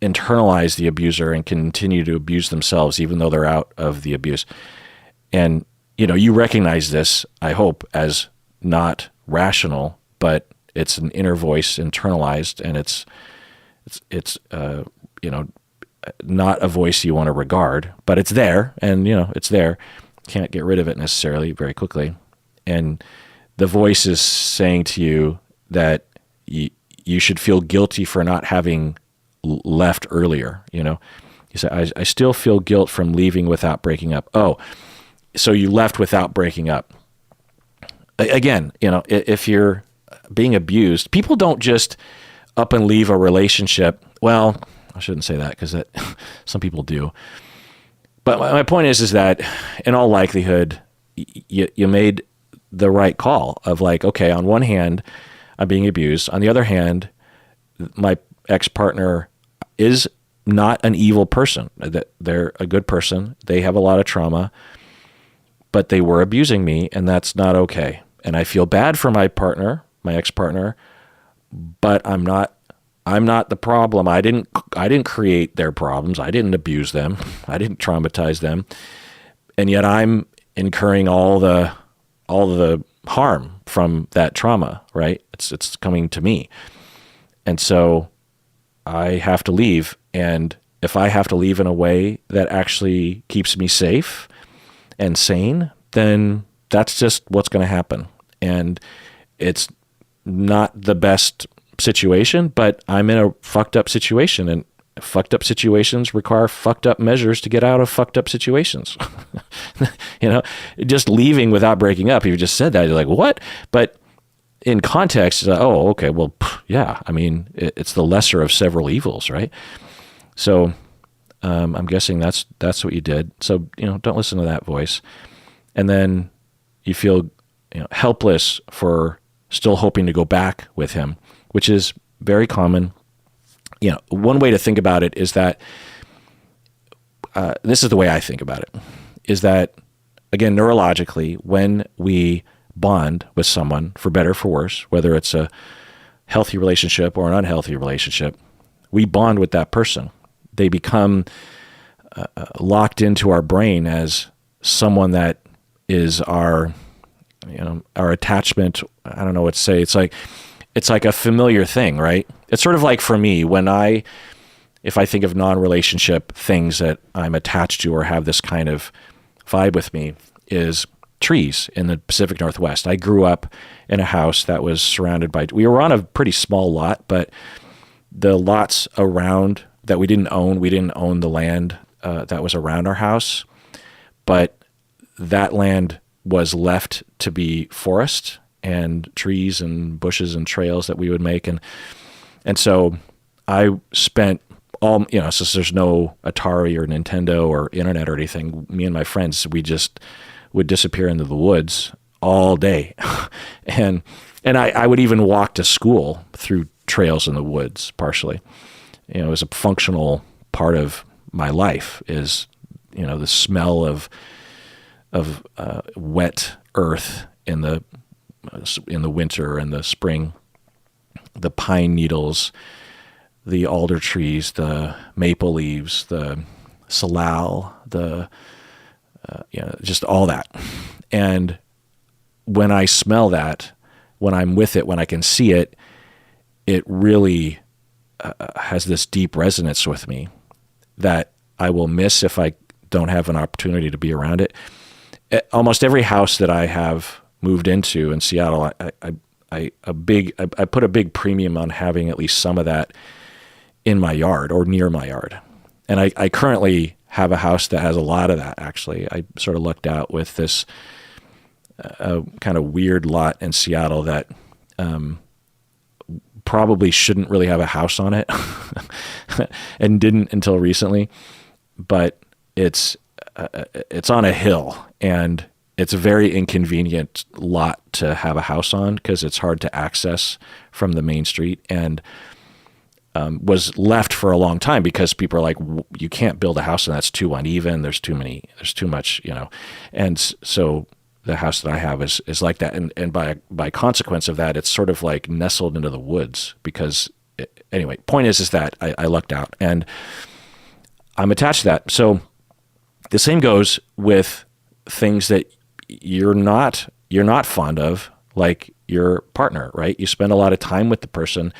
internalize the abuser and continue to abuse themselves even though they're out of the abuse. And, you recognize this, I hope, as not rational, but it's an inner voice internalized, and it's not a voice you want to regard, but it's there, and it's there. Can't get rid of it necessarily very quickly. And the voice is saying to you that you should feel guilty for not having left earlier. You say, I still feel guilt from leaving without breaking up. Oh, so you left without breaking up. Again, if you're being abused, people don't just up and leave a relationship. Well, I shouldn't say that because some people do. But my point is that in all likelihood, you made the right call of like, okay, on one hand, I'm being abused. On the other hand, my ex-partner is not an evil person. They're a good person. They have a lot of trauma, but they were abusing me, and that's not okay. And I feel bad for my partner, my ex-partner, but I'm not the problem. I didn't create their problems. I didn't abuse them. I didn't traumatize them. And yet I'm incurring all the harm from that trauma, right? It's coming to me. And so I have to leave. And if I have to leave in a way that actually keeps me safe and sane, then that's just what's going to happen. And it's not the best situation, but I'm in a fucked up situation, and fucked up situations require fucked up measures to get out of fucked up situations. Just leaving without breaking up. If you just said that, you're like, what? But in context, it's like, oh, okay, well, yeah. I mean, it's the lesser of several evils, right? So I'm guessing that's what you did. So, don't listen to that voice. And then you feel, helpless for still hoping to go back with him, which is very common. One way to think about it is that, this is the way I think about it, is that, again, neurologically, when we bond with someone, for better or for worse, whether it's a healthy relationship or an unhealthy relationship, we bond with that person. They become locked into our brain as someone that is our attachment. I don't know what to say. It's like a familiar thing, right? It's sort of like for me, if I think of non-relationship things that I'm attached to or have this kind of vibe with me, is trees in the Pacific Northwest. I grew up in a house that was surrounded by, we were on a pretty small lot, but the lots around that we didn't own the land that was around our house, but that land was left to be forest and trees and bushes and trails that we would make. And so I spent since there's no Atari or Nintendo or internet or anything, me and my friends, we just would disappear into the woods all day. and I would even walk to school through trails in the woods, partially. It was a functional part of my life, is, the smell of wet earth in the winter and the spring, the pine needles, the alder trees, the maple leaves, the salal, just all that. And when I smell that, when I'm with it, when I can see it, it really has this deep resonance with me that I will miss if I don't have an opportunity to be around it. Almost every house that I have moved into in Seattle, I put a big premium on having at least some of that in my yard or near my yard. And I currently have a house that has a lot of that, actually. I sort of lucked out with this kind of weird lot in Seattle that probably shouldn't really have a house on it and didn't until recently. But it's on a hill, and it's a very inconvenient lot to have a house on because it's hard to access from the main street, and was left for a long time because people are like, you can't build a house and that's too uneven. There's too much, and so the house that I have is like that. And by consequence of that, it's sort of like nestled into the woods because anyway, point is that I lucked out and I'm attached to that. So the same goes with things that you're not fond of, like your partner, right? You spend a lot of time with the person.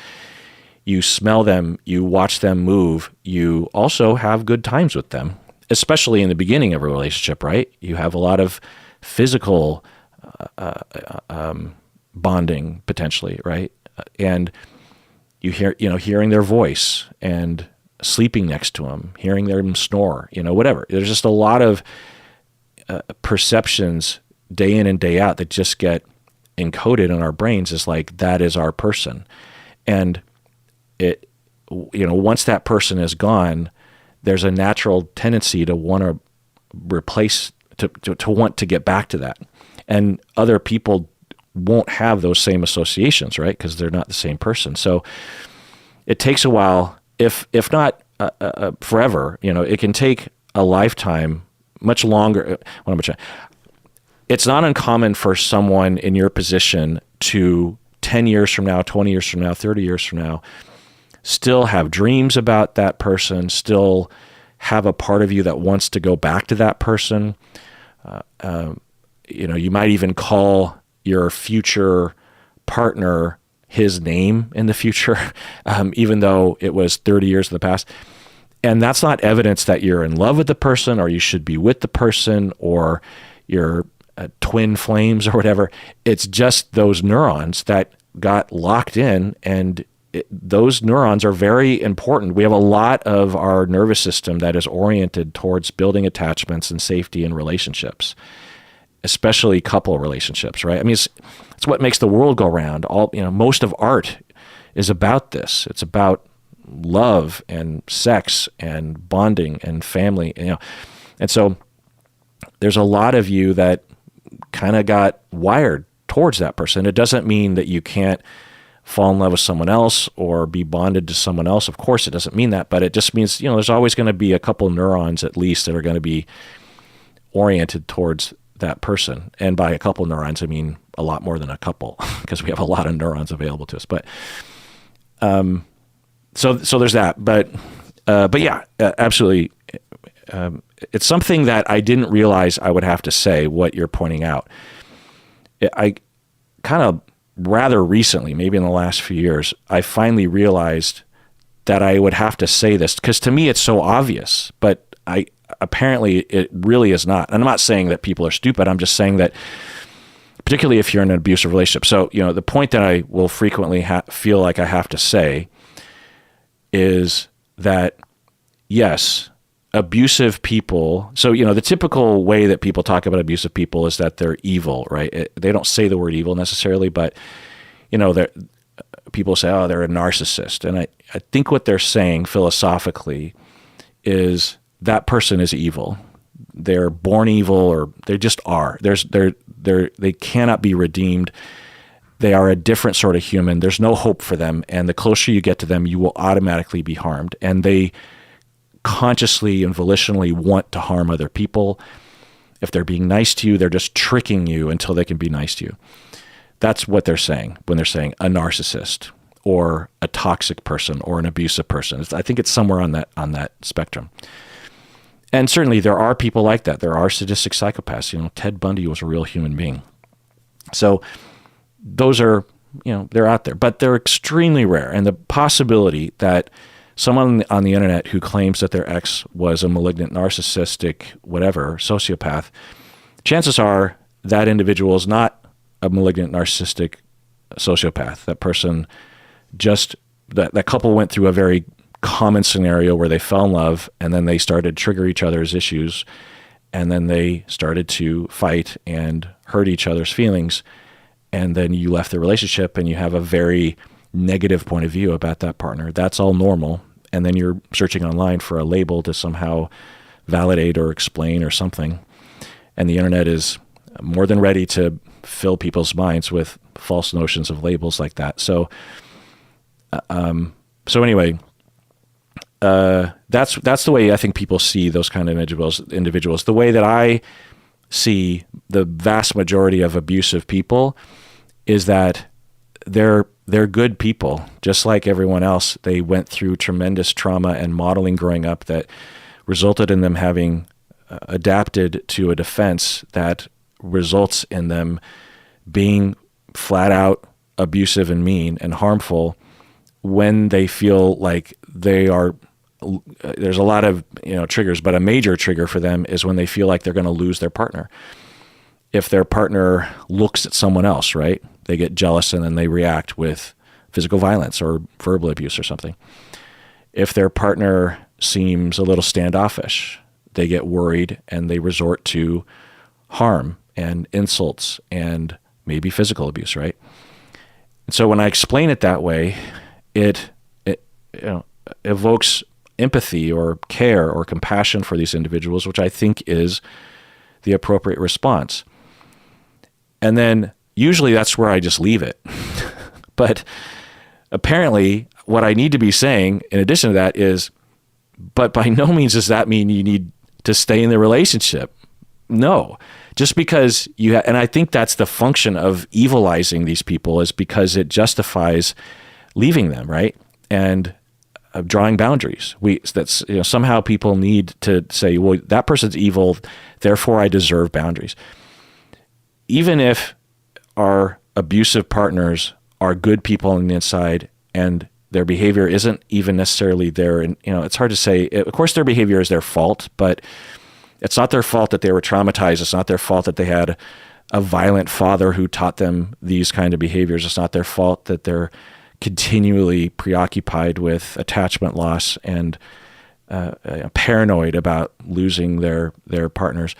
You smell them, you watch them move, you also have good times with them, especially in the beginning of a relationship, right? You have a lot of physical bonding potentially, right? And you hearing their voice and sleeping next to them, hearing them snore, whatever. There's just a lot of perceptions day in and day out that just get encoded in our brains as like, that is our person. And it, once that person is gone, there's a natural tendency to want to replace, to want to get back to that. And other people won't have those same associations, right? Because they're not the same person. So it takes a while, if not forever, it can take a lifetime, much longer. It's not uncommon for someone in your position to 10 years from now, 20 years from now, 30 years from now, still have dreams about that person, still have a part of you that wants to go back to that person. You might even call your future partner his name in the future, even though it was 30 years in the past. And that's not evidence that you're in love with the person or you should be with the person or you're twin flames or whatever. It's just those neurons that got locked in, and those neurons are very important. We have a lot of our nervous system that is oriented towards building attachments and safety in relationships, especially couple relationships, right? I mean, it's what makes the world go round. Most of art is about this. It's about love and sex and bonding and family, And so there's a lot of you that kind of got wired towards that person. It doesn't mean that you can't fall in love with someone else or be bonded to someone else. Of course, it doesn't mean that, but it just means, there's always going to be a couple neurons at least that are going to be oriented towards that person. And by a couple neurons, I mean a lot more than a couple, because we have a lot of neurons available to us. But so there's that. But yeah, absolutely. It's something that I didn't realize I would have to say, what you're pointing out. I kind of rather recently, maybe in the last few years, I finally realized that I would have to say this, because to me it's so obvious, but apparently it really is not. And I'm not saying that people are stupid. I'm just saying that, particularly if you're in an abusive relationship. So, the point that I will frequently feel like I have to say is that, yes, abusive people. So, the typical way that people talk about abusive people is that they're evil, right? They don't say the word evil necessarily, but, people say, oh, they're a narcissist. And I think what they're saying philosophically is that person is evil. They're born evil, or they just are. They cannot be redeemed. They are a different sort of human. There's no hope for them. And the closer you get to them, you will automatically be harmed. And they consciously and volitionally want to harm other people. If they're being nice to you, they're just tricking you until they can be nice to you. That's what they're saying when they're saying a narcissist or a toxic person or an abusive person. I think it's somewhere on that spectrum. And certainly there are people like that. There are sadistic psychopaths. Ted Bundy was a real human being. So those are, they're out there, but they're extremely rare. And the possibility that someone on the internet who claims that their ex was a malignant, narcissistic, whatever, sociopath, chances are that individual is not a malignant, narcissistic sociopath. That person that couple went through a very common scenario where they fell in love, and then they started to trigger each other's issues, and then they started to fight and hurt each other's feelings, and then you left the relationship and you have a very negative point of view about that partner. That's all normal. And then you're searching online for a label to somehow validate or explain or something. And the internet is more than ready to fill people's minds with false notions of labels like that. So anyway, that's the way I think people see those kind of individuals. The way that I see the vast majority of abusive people is that they're good people, just like everyone else. They went through tremendous trauma and modeling growing up that resulted in them having adapted to a defense that results in them being flat out abusive and mean and harmful when they feel like they are. There's a lot of triggers, but a major trigger for them is when they feel like they're going to lose their partner. If their partner looks at someone else, right, they get jealous and then they react with physical violence or verbal abuse or something. If their partner seems a little standoffish, they get worried and they resort to harm and insults and maybe physical abuse, right? And so when I explain it that way, it evokes empathy or care or compassion for these individuals, which I think is the appropriate response. And then usually that's where I just leave it. But apparently what I need to be saying in addition to that is, but by no means does that mean you need to stay in the relationship. No, just because and I think that's the function of evilizing these people, is because it justifies leaving them, right? And drawing boundaries. Somehow people need to say, well, that person's evil, therefore I deserve boundaries. Even if our abusive partners are good people on the inside and their behavior isn't even necessarily there, and it's hard to say. Of course, their behavior is their fault, but it's not their fault that they were traumatized. It's not their fault that they had a violent father who taught them these kind of behaviors. It's not their fault that they're continually preoccupied with attachment loss and paranoid about losing their partners.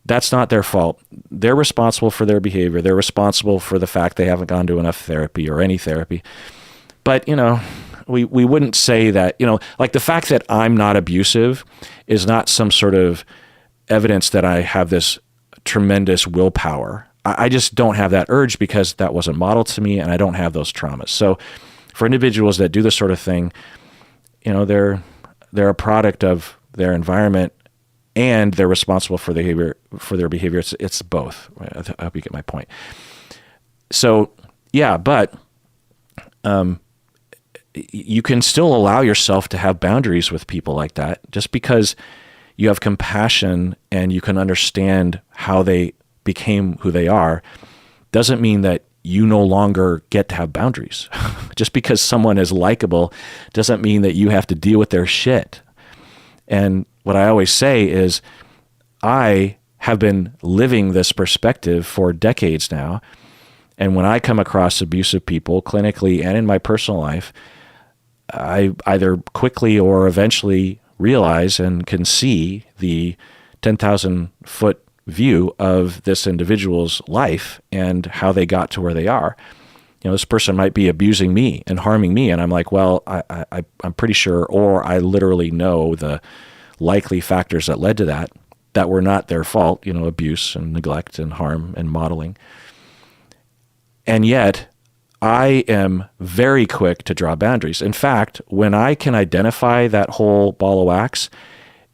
That's not their fault. They're responsible for their behavior. They're responsible for the fact they haven't gone to enough therapy or any therapy. But, we wouldn't say that, like the fact that I'm not abusive is not some sort of evidence that I have this tremendous willpower. I just don't have that urge because that wasn't modeled to me and I don't have those traumas. So for individuals that do this sort of thing, they're a product of their environment and they're responsible for their behavior. It's both. I hope you get my point. So yeah, but you can still allow yourself to have boundaries with people like that. Just because you have compassion and you can understand how they became who they are, doesn't mean that you no longer get to have boundaries. Just because someone is likable doesn't mean that you have to deal with their shit. And what I always say is, I have been living this perspective for decades now. And when I come across abusive people clinically and in my personal life, I either quickly or eventually realize and can see the 10,000 foot view of this individual's life and how they got to where they are. This person might be abusing me and harming me, and I'm like, well, I'm pretty sure, or I literally know the likely factors that led to that were not their fault, abuse and neglect and harm and modeling. And yet, I am very quick to draw boundaries. In fact, when I can identify that whole ball of wax,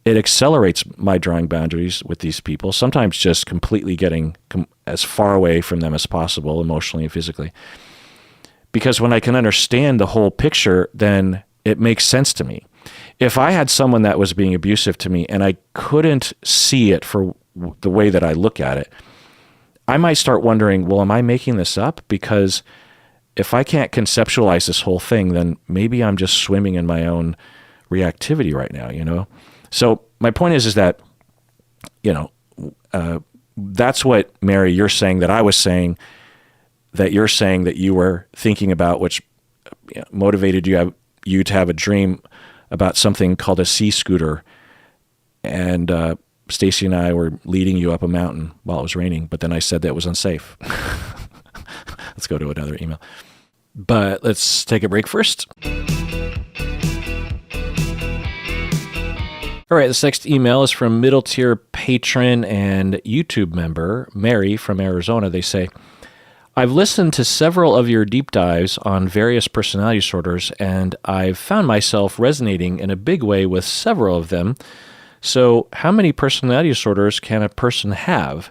it accelerates my drawing boundaries with these people, sometimes just completely getting as far away from them as possible, emotionally and physically. Because when I can understand the whole picture, then it makes sense to me. If I had someone that was being abusive to me and I couldn't see it for the way that I look at it, I might start wondering, well, am I making this up? Because if I can't conceptualize this whole thing, then maybe I'm just swimming in my own reactivity right now, So my point is that, that's what, Mary, you're saying that I was saying, that you're saying that you were thinking about, which motivated you to have a dream about something called a sea scooter. And Stacy and I were leading you up a mountain while it was raining, but then I said that it was unsafe. Let's go to another email. But let's take a break first. All right, this next email is from middle tier patron and YouTube member, Mary from Arizona. They say, I've listened to several of your deep dives on various personality disorders, and I've found myself resonating in a big way with several of them. So how many personality disorders can a person have?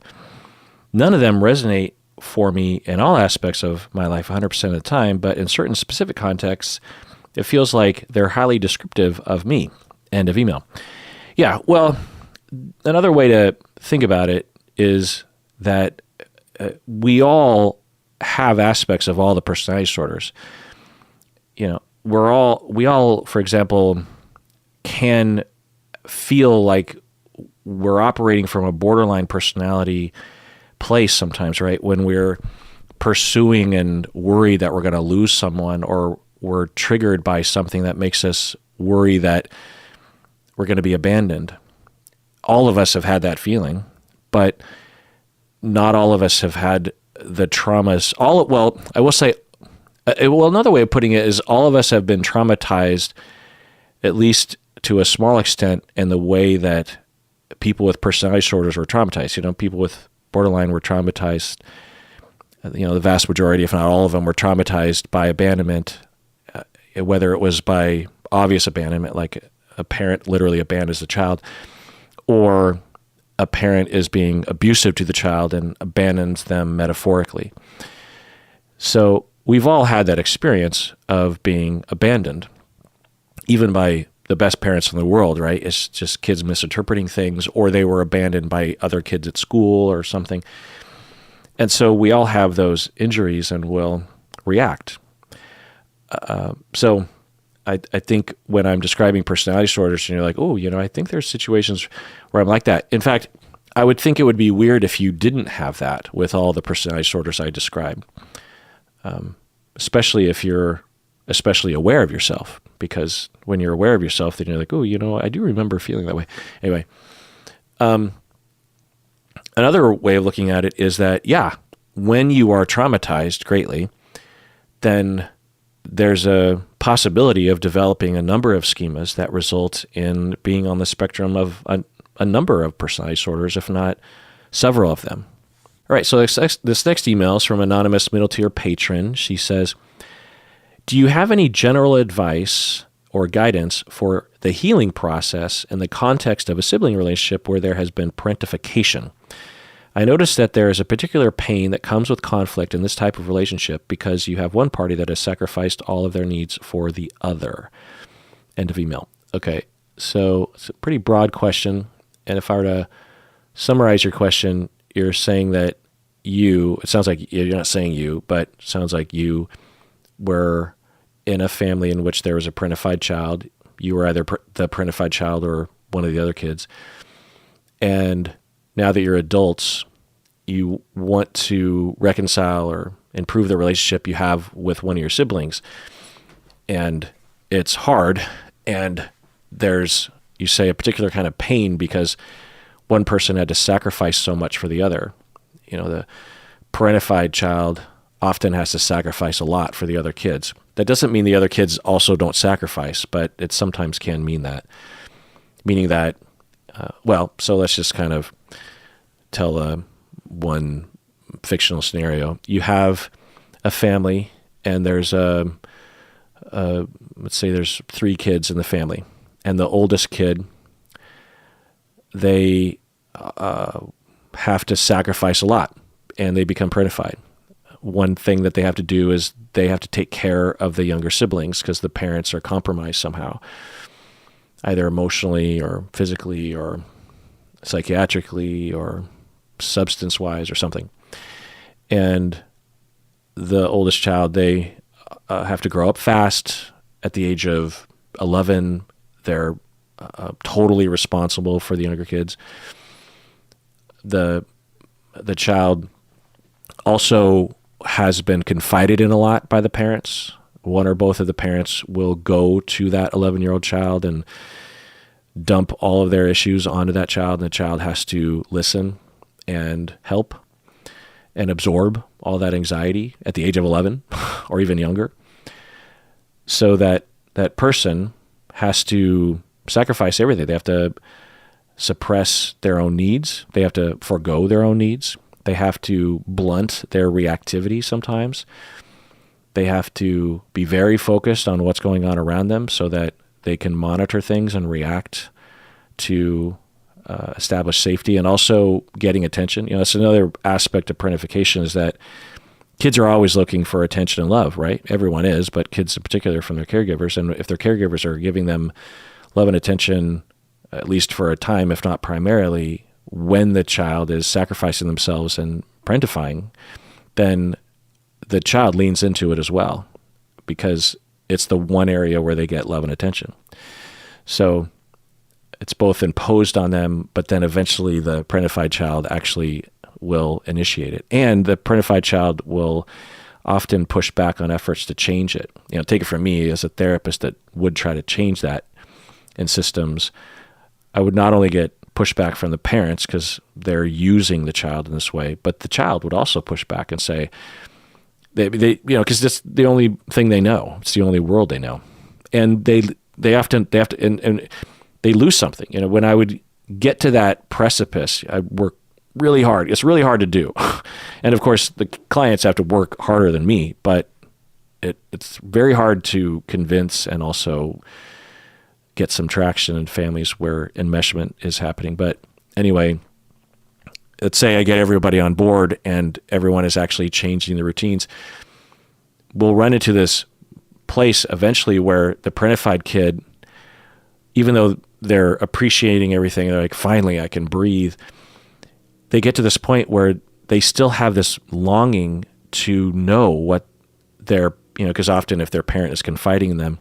None of them resonate for me in all aspects of my life 100% of the time, but in certain specific contexts, it feels like they're highly descriptive of me. End of email. Yeah, well, another way to think about it is that we all have aspects of all the personality disorders. We all, for example, can feel like we're operating from a borderline personality place sometimes, right? When we're pursuing and worry that we're going to lose someone, or we're triggered by something that makes us worry that we're going to be abandoned. All of us have had that feeling, but not all of us have had the traumas. I will say, another way of putting it is all of us have been traumatized, at least to a small extent, in the way that people with personality disorders were traumatized. People with borderline were traumatized. The vast majority, if not all of them, were traumatized by abandonment, whether it was by obvious abandonment, like a parent literally abandons the child, or a parent is being abusive to the child and abandons them metaphorically. So we've all had that experience of being abandoned, even by the best parents in the world, right? It's just kids misinterpreting things, or they were abandoned by other kids at school or something. And so we all have those injuries and will react. So I think when I'm describing personality disorders and you're like, oh, I think there's situations where I'm like that. In fact, I would think it would be weird if you didn't have that with all the personality disorders I described, especially if you're especially aware of yourself, because when you're aware of yourself, then you're like, oh, I do remember feeling that way. Anyway, another way of looking at it is that, when you are traumatized greatly, then there's a possibility of developing a number of schemas that result in being on the spectrum of a number of personality disorders, if not several of them. All right, so this next email is from anonymous middle tier patron. She says, do you have any general advice or guidance for the healing process in the context of a sibling relationship where there has been parentification. I noticed that there is a particular pain that comes with conflict in this type of relationship because you have one party that has sacrificed all of their needs for the other. End of email. Okay, so it's a pretty broad question. And if I were to summarize your question, you're saying that it sounds like you're not saying you, but it sounds like you were in a family in which there was a parentified child. You were either the parentified child or one of the other kids. And now that you're adults, you want to reconcile or improve the relationship you have with one of your siblings. And it's hard. And there's, you say, a particular kind of pain because one person had to sacrifice so much for the other. The parentified child often has to sacrifice a lot for the other kids. That doesn't mean the other kids also don't sacrifice, but it sometimes can mean that. Meaning that, so let's just kind of tell one fictional scenario. You have a family, and there's let's say there's 3 kids in the family, and the oldest kid, they have to sacrifice a lot, and they become parentified. One thing that they have to do is they have to take care of the younger siblings because the parents are compromised somehow, either emotionally or physically or psychiatrically or substance-wise or something. And the oldest child, they have to grow up fast. At the age of 11, they're totally responsible for the younger kids. The child also has been confided in a lot by the parents. One or both of the parents will go to that 11-year-old child and dump all of their issues onto that child, and the child has to listen and help and absorb all that anxiety at the age of 11 or even younger. So that person has to sacrifice everything. They have to suppress their own needs. They have to forego their own needs. They have to blunt their reactivity sometimes. They have to be very focused on what's going on around them so that they can monitor things and react to establish safety, and also getting attention. That's another aspect of parentification, is that kids are always looking for attention and love, right? Everyone is, but kids in particular from their caregivers. And if their caregivers are giving them love and attention, at least for a time, if not primarily, when the child is sacrificing themselves and parentifying, then the child leans into it as well, because it's the one area where they get love and attention. So it's both imposed on them, but then eventually the parentified child actually will initiate it. And the parentified child will often push back on efforts to change it. Take it from me as a therapist that would try to change that in systems. I would not only get pushback from the parents because they're using the child in this way, but the child would also push back and say, because that's the only thing they know. It's the only world they know, and they have to, and they lose something. When I would get to that precipice, I work really hard. It's really hard to do, and of course the clients have to work harder than me. But it's very hard to convince and also get some traction in families where enmeshment is happening. But anyway, let's say I get everybody on board and everyone is actually changing the routines. We'll run into this place eventually where the parentified kid, even though they're appreciating everything, they're like, finally I can breathe, they get to this point where they still have this longing to know what their, because often if their parent is confiding in them,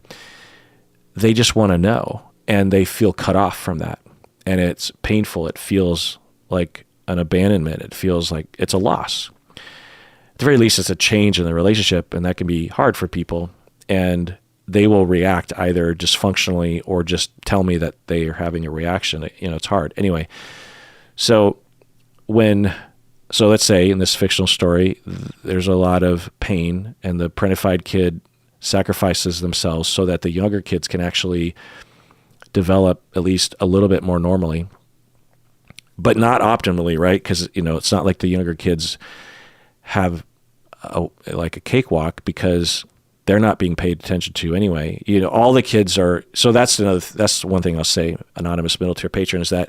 they just want to know, and they feel cut off from that. And it's painful. It feels like an abandonment. It feels like it's a loss. At the very least, it's a change in the relationship, and that can be hard for people. And they will react either dysfunctionally or just tell me that they are having a reaction. It's hard. Anyway, so let's say in this fictional story, there's a lot of pain, and the parentified kid sacrifices themselves so that the younger kids can actually develop at least a little bit more normally, but not optimally, right? Because, it's not like the younger kids have like a cakewalk, because they're not being paid attention to anyway. All the kids are. So that's one thing I'll say, anonymous middle tier patron, is that,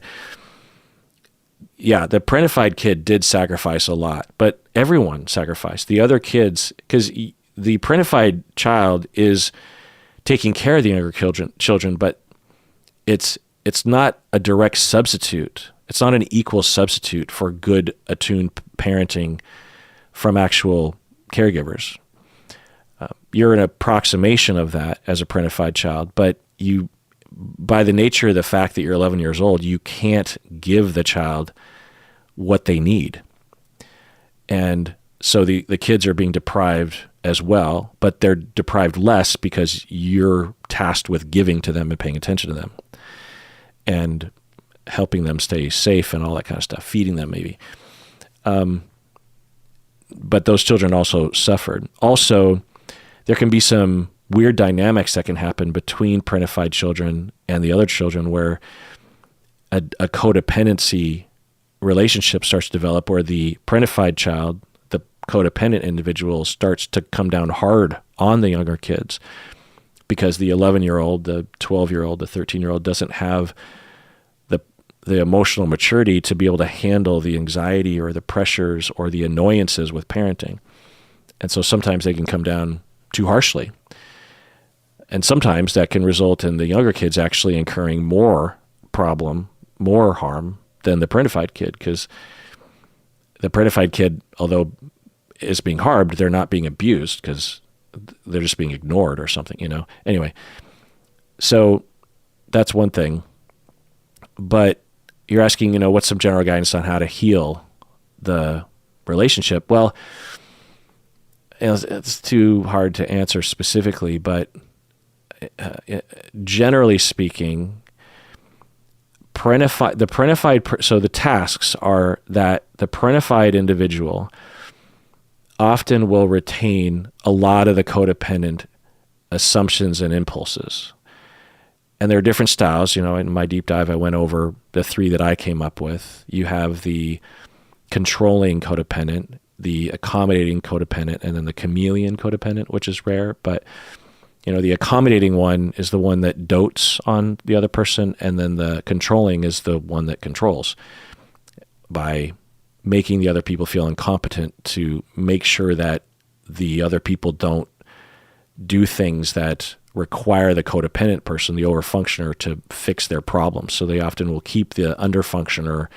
yeah, the parentified kid did sacrifice a lot, but everyone sacrificed. The other kids, because the parentified child is taking care of the younger children, but it's not a direct substitute. It's not an equal substitute for good attuned parenting from actual caregivers. You're an approximation of that as a parentified child, but by the nature of the fact that you're 11 years old, you can't give the child what they need. And so the kids are being deprived as well, but they're deprived less because you're tasked with giving to them and paying attention to them and helping them stay safe and all that kind of stuff, feeding them maybe. But those children also suffered. Also, there can be some weird dynamics that can happen between parentified children and the other children where a codependency relationship starts to develop, where the parentified child, the codependent individual, starts to come down hard on the younger kids because the 11-year-old, the 12-year-old, the 13-year-old doesn't have the emotional maturity to be able to handle the anxiety or the pressures or the annoyances with parenting. And so sometimes they can come down too harshly. And sometimes that can result in the younger kids actually incurring more harm than the parentified kid, because the parentified kid, although is being harmed, they're not being abused because they're just being ignored or something, Anyway, so that's one thing. But you're asking, what's some general guidance on how to heal the relationship? Well, it's too hard to answer specifically, but generally speaking, so the tasks are that the parentified individual often will retain a lot of the codependent assumptions and impulses. And there are different styles. In my deep dive, I went over the 3 that I came up with. You have the controlling codependent, the accommodating codependent, and then the chameleon codependent, which is rare. But, the accommodating one is the one that dotes on the other person, and then the controlling is the one that controls by making the other people feel incompetent to make sure that the other people don't do things that require the codependent person, the overfunctioner, to fix their problems. So they often will keep the underfunctioner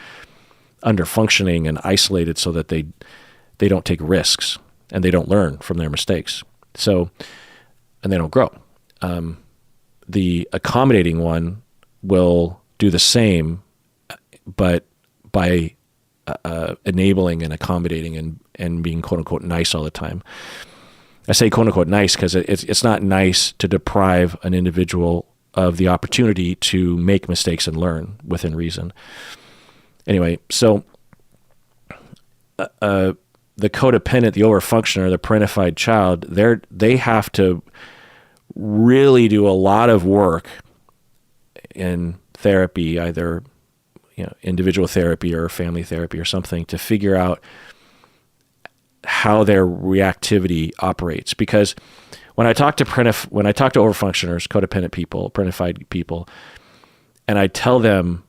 underfunctioning and isolated so that they don't take risks and they don't learn from their mistakes. So, and they don't grow. The accommodating one will do the same, but by enabling and accommodating and being quote unquote nice all the time. I say quote unquote nice because it's not nice to deprive an individual of the opportunity to make mistakes and learn within reason. Anyway, so the codependent, the overfunctioner, the parentified child, they have to really do a lot of work in therapy, either individual therapy or family therapy or something, to figure out how their reactivity operates. Because when I talk to overfunctioners, codependent people, parentified people, and I tell them,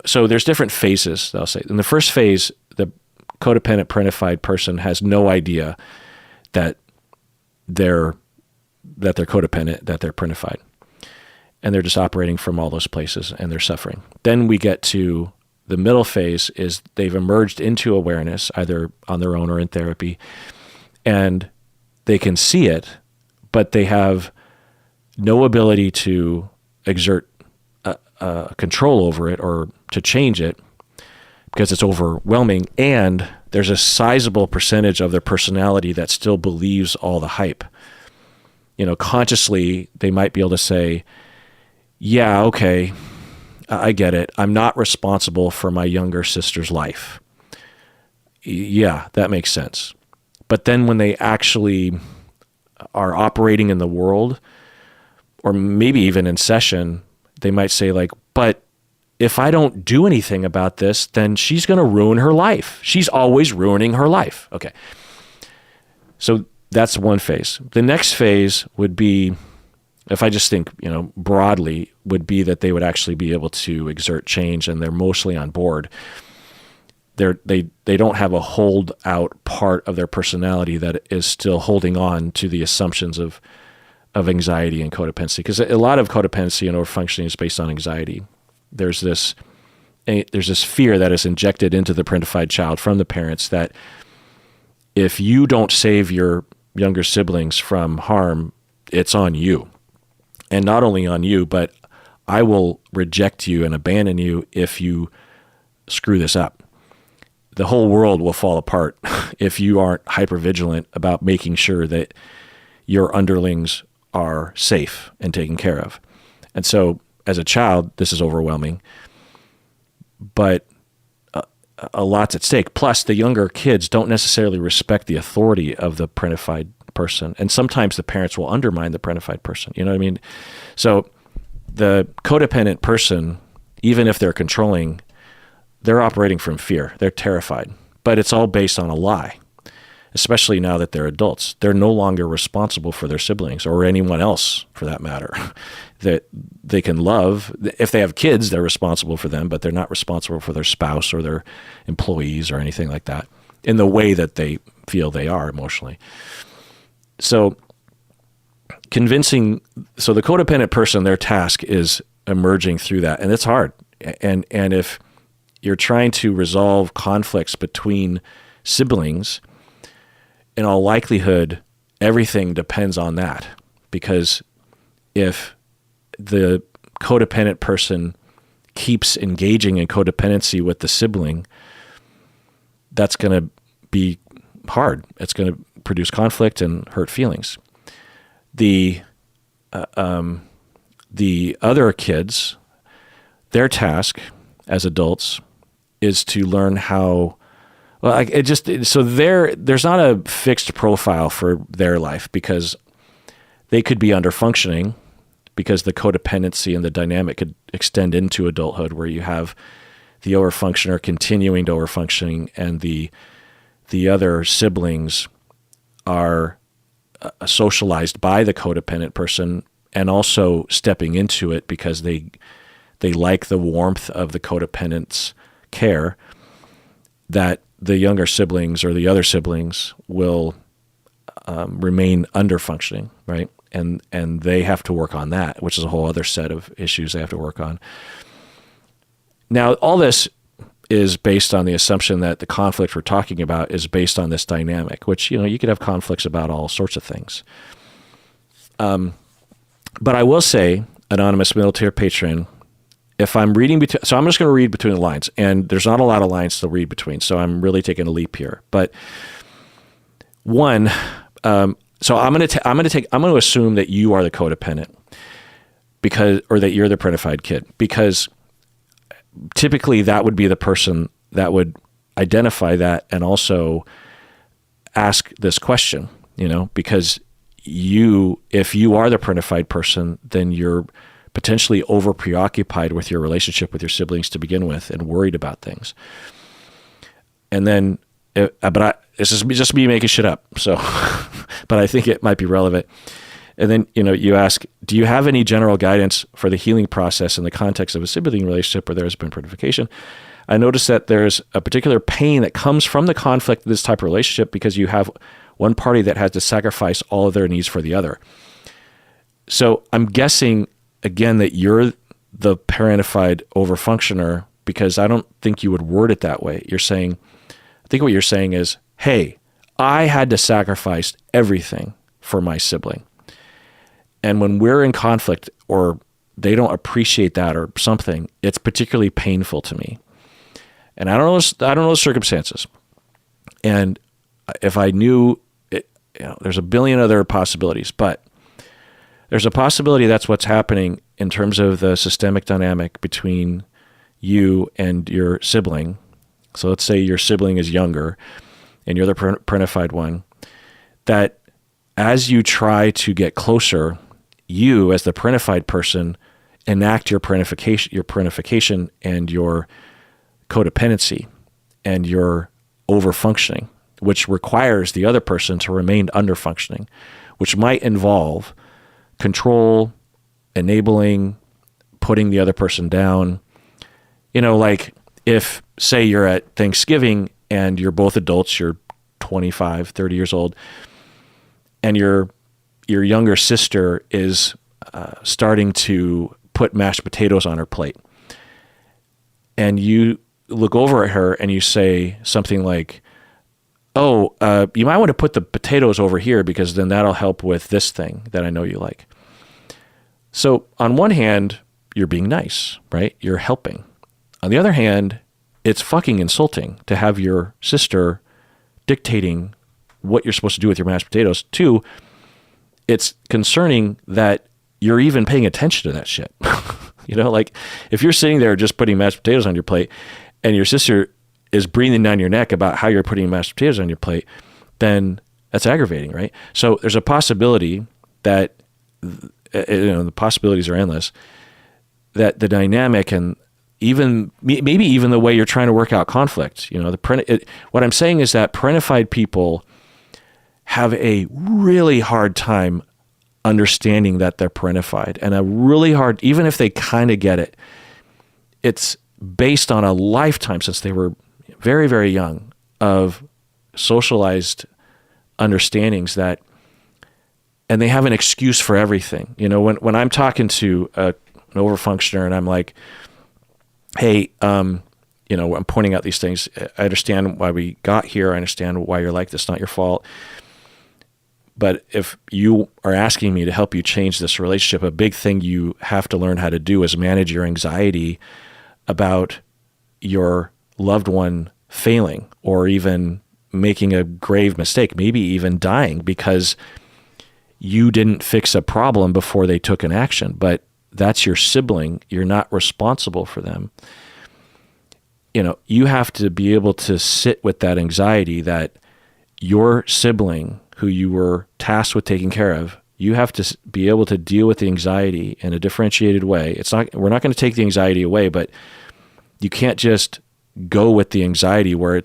so there's different phases, I'll say. In the first phase, the codependent parentified person has no idea that they're codependent, that they're parentified. And they're just operating from all those places and they're suffering. Then we get to the middle phase, is they've emerged into awareness, either on their own or in therapy, and they can see it, but they have no ability to exert control over it or to change it because it's overwhelming, and there's a sizable percentage of their personality that still believes all the hype. Consciously, they might be able to say, yeah, okay, I get it. I'm not responsible for my younger sister's life. Yeah, that makes sense. But then when they actually are operating in the world, or maybe even in session, they might say like, but if I don't do anything about this, then she's going to ruin her life. She's always ruining her life. Okay. So that's one phase. The next phase would be, if I just think, broadly, would be that they would actually be able to exert change, and they're mostly on board. They don't have a hold out part of their personality that is still holding on to the assumptions of anxiety and codependency, because a lot of codependency and overfunctioning is based on anxiety. There's this fear that is injected into the parentified child from the parents that if you don't save your younger siblings from harm, it's on you. And not only on you, but I will reject you and abandon you if you screw this up. The whole world will fall apart if you aren't hypervigilant about making sure that your underlings are safe and taken care of. And so as a child, this is overwhelming, but a lot's at stake. Plus, the younger kids don't necessarily respect the authority of the parentified person. And sometimes the parents will undermine the parentified person. You know what I mean? So the codependent person, even if they're controlling, they're operating from fear. They're terrified. But it's all based on a lie, especially now that they're adults. They're no longer responsible for their siblings or anyone else, for that matter, that they can love. If they have kids, they're responsible for them, but they're not responsible for their spouse or their employees or anything like that in the way that they feel they are emotionally. So the codependent person, their task is emerging through that, and it's hard. And if you're trying to resolve conflicts between siblings, in all likelihood, everything depends on that. Because if the codependent person keeps engaging in codependency with the sibling, that's going to be hard. It's going to produce conflict and hurt feelings. The other kids, their task as adults is to learn how. Well, there's not a fixed profile for their life, because they could be under functioning, because the codependency and the dynamic could extend into adulthood, where you have the overfunctioner continuing to overfunctioning, and the other siblings are socialized by the codependent person and also stepping into it because they like the warmth of the codependent's care, that the younger siblings or the other siblings will remain under functioning, right? And they have to work on that, which is a whole other set of issues they have to work on. Now, all this is based on the assumption that the conflict we're talking about is based on this dynamic, which, you could have conflicts about all sorts of things. But I will say, anonymous middle tier patron, if I'm reading so I'm just going to read between the lines, and there's not a lot of lines to read between, so I'm really taking a leap here. But one, so I'm going to assume that you are the codependent, or that you're the parentified kid, because typically that would be the person that would identify that and also ask this question, because if you are the parentified person, then you're potentially over preoccupied with your relationship with your siblings to begin with and worried about things. And then, this is just me making shit up. So, but I think it might be relevant. And then, you ask, do you have any general guidance for the healing process in the context of a sibling relationship where there has been parentification? I notice that there's a particular pain that comes from the conflict of this type of relationship because you have one party that has to sacrifice all of their needs for the other. So I'm guessing, again, that you're the parentified overfunctioner, because I don't think you would word it that way. I think what you're saying is, hey, I had to sacrifice everything for my sibling. And when we're in conflict, or they don't appreciate that or something, it's particularly painful to me. And I don't know the circumstances. And if I knew it, there's a billion other possibilities, but there's a possibility that's what's happening in terms of the systemic dynamic between you and your sibling. So let's say your sibling is younger and you're the parentified one, that as you try to get closer, you as the parentified person enact your parentification and your codependency and your overfunctioning, which requires the other person to remain under functioning, which might involve control, enabling, putting the other person down. Like if, say, you're at Thanksgiving and you're both adults, you're 25, 30 years old, and your younger sister is starting to put mashed potatoes on her plate. And you look over at her and you say something like, oh, you might want to put the potatoes over here because then that'll help with this thing that I know you like. So on one hand, you're being nice, right? You're helping. On the other hand, it's fucking insulting to have your sister dictating what you're supposed to do with your mashed potatoes. Two, it's concerning that you're even paying attention to that shit. Like if you're sitting there just putting mashed potatoes on your plate and your sister is breathing down your neck about how you're putting mashed potatoes on your plate, then that's aggravating, right? So there's a possibility that, the possibilities are endless, that the dynamic and maybe even the way you're trying to work out conflict, what I'm saying is that parentified people have a really hard time understanding that they're parentified, and a really hard, even if they kind of get it, it's based on a lifetime since they were very, very young of socialized understandings that, and they have an excuse for everything. When I'm talking to an overfunctioner and I'm like, hey, I'm pointing out these things. I understand why we got here. I understand why you're like this. Not your fault. But if you are asking me to help you change this relationship, a big thing you have to learn how to do is manage your anxiety about your loved one failing or even making a grave mistake, maybe even dying because you didn't fix a problem before they took an action. But that's your sibling. You're not responsible for them. You have to be able to sit with that anxiety that your sibling, who you were tasked with taking care of, you have to be able to deal with the anxiety in a differentiated way. We're not going to take the anxiety away, but you can't just go with the anxiety where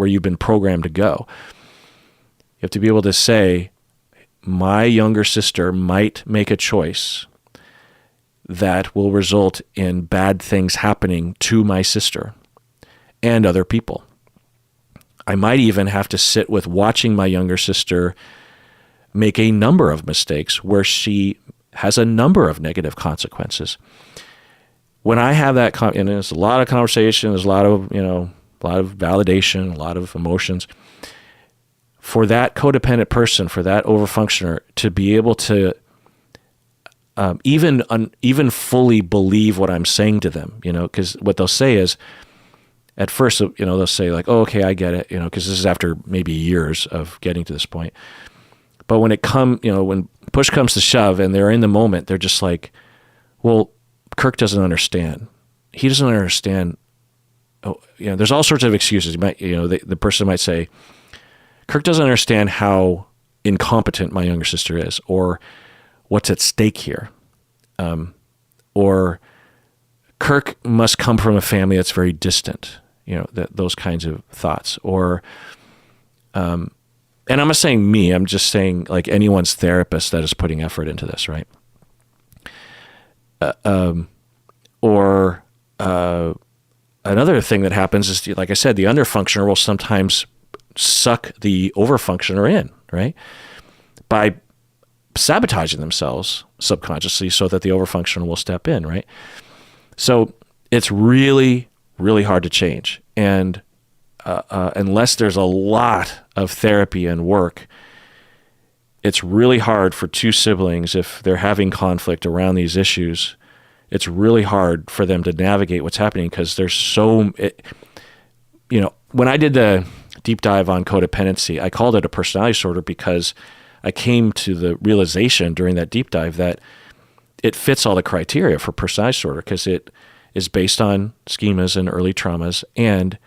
you've been programmed to go. You have to be able to say, my younger sister might make a choice that will result in bad things happening to my sister and other people. I might even have to sit with watching my younger sister make a number of mistakes where she has a number of negative consequences. When I have that, and there's a lot of conversation, there's a lot of validation, a lot of emotions. For that codependent person, for that overfunctioner to be able to even fully believe what I'm saying to them, because what they'll say is, at first, they'll say like, oh, okay, I get it, because this is after maybe years of getting to this point. But when when push comes to shove and they're in the moment, they're just like, well, Kirk doesn't understand. He doesn't understand. Oh, there's all sorts of excuses. The person might say, Kirk doesn't understand how incompetent my younger sister is, or what's at stake here. Or Kirk must come from a family that's very distant, those kinds of thoughts. Or, and I'm not saying me, I'm just saying like anyone's therapist that is putting effort into this, right? Another thing that happens is, like I said, the underfunctioner will sometimes suck the overfunctioner in, right? By sabotaging themselves subconsciously so that the overfunctioner will step in, right? So it's really, really hard to change. And unless there's a lot of therapy and work, it's really hard for two siblings, if they're having conflict around these issues, it's really hard for them to navigate what's happening because there's when I did the deep dive on codependency, I called it a personality disorder because I came to the realization during that deep dive that it fits all the criteria for personality disorder because it is based on schemas and early traumas, and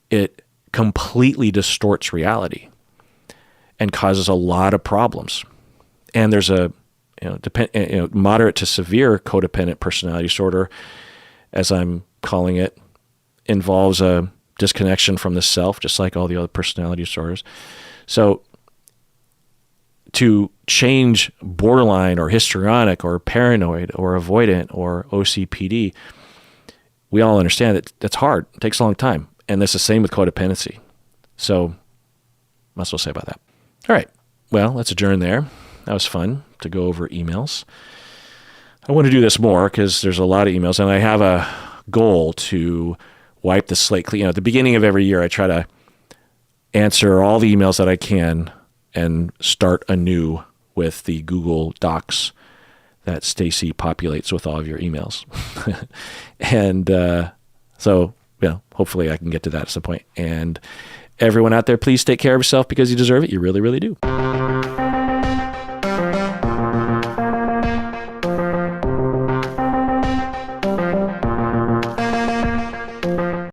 it completely distorts reality and causes a lot of problems. And there's a moderate to severe codependent personality disorder, as I'm calling it, involves a disconnection from the self, just like all the other personality disorders. So to change borderline or histrionic or paranoid or avoidant or OCPD, we all understand that that's hard. It takes a long time. And that's the same with codependency. So that's what I'll say about that. All right. Well, let's adjourn there. That was fun to go over emails. I want to do this more because there's a lot of emails, and I have a goal to wipe the slate clean. At the beginning of every year, I try to answer all the emails that I can and start anew with the Google Docs that Stacy populates with all of your emails. And so, hopefully I can get to that at some point. And everyone out there, please take care of yourself because you deserve it. You really, really do.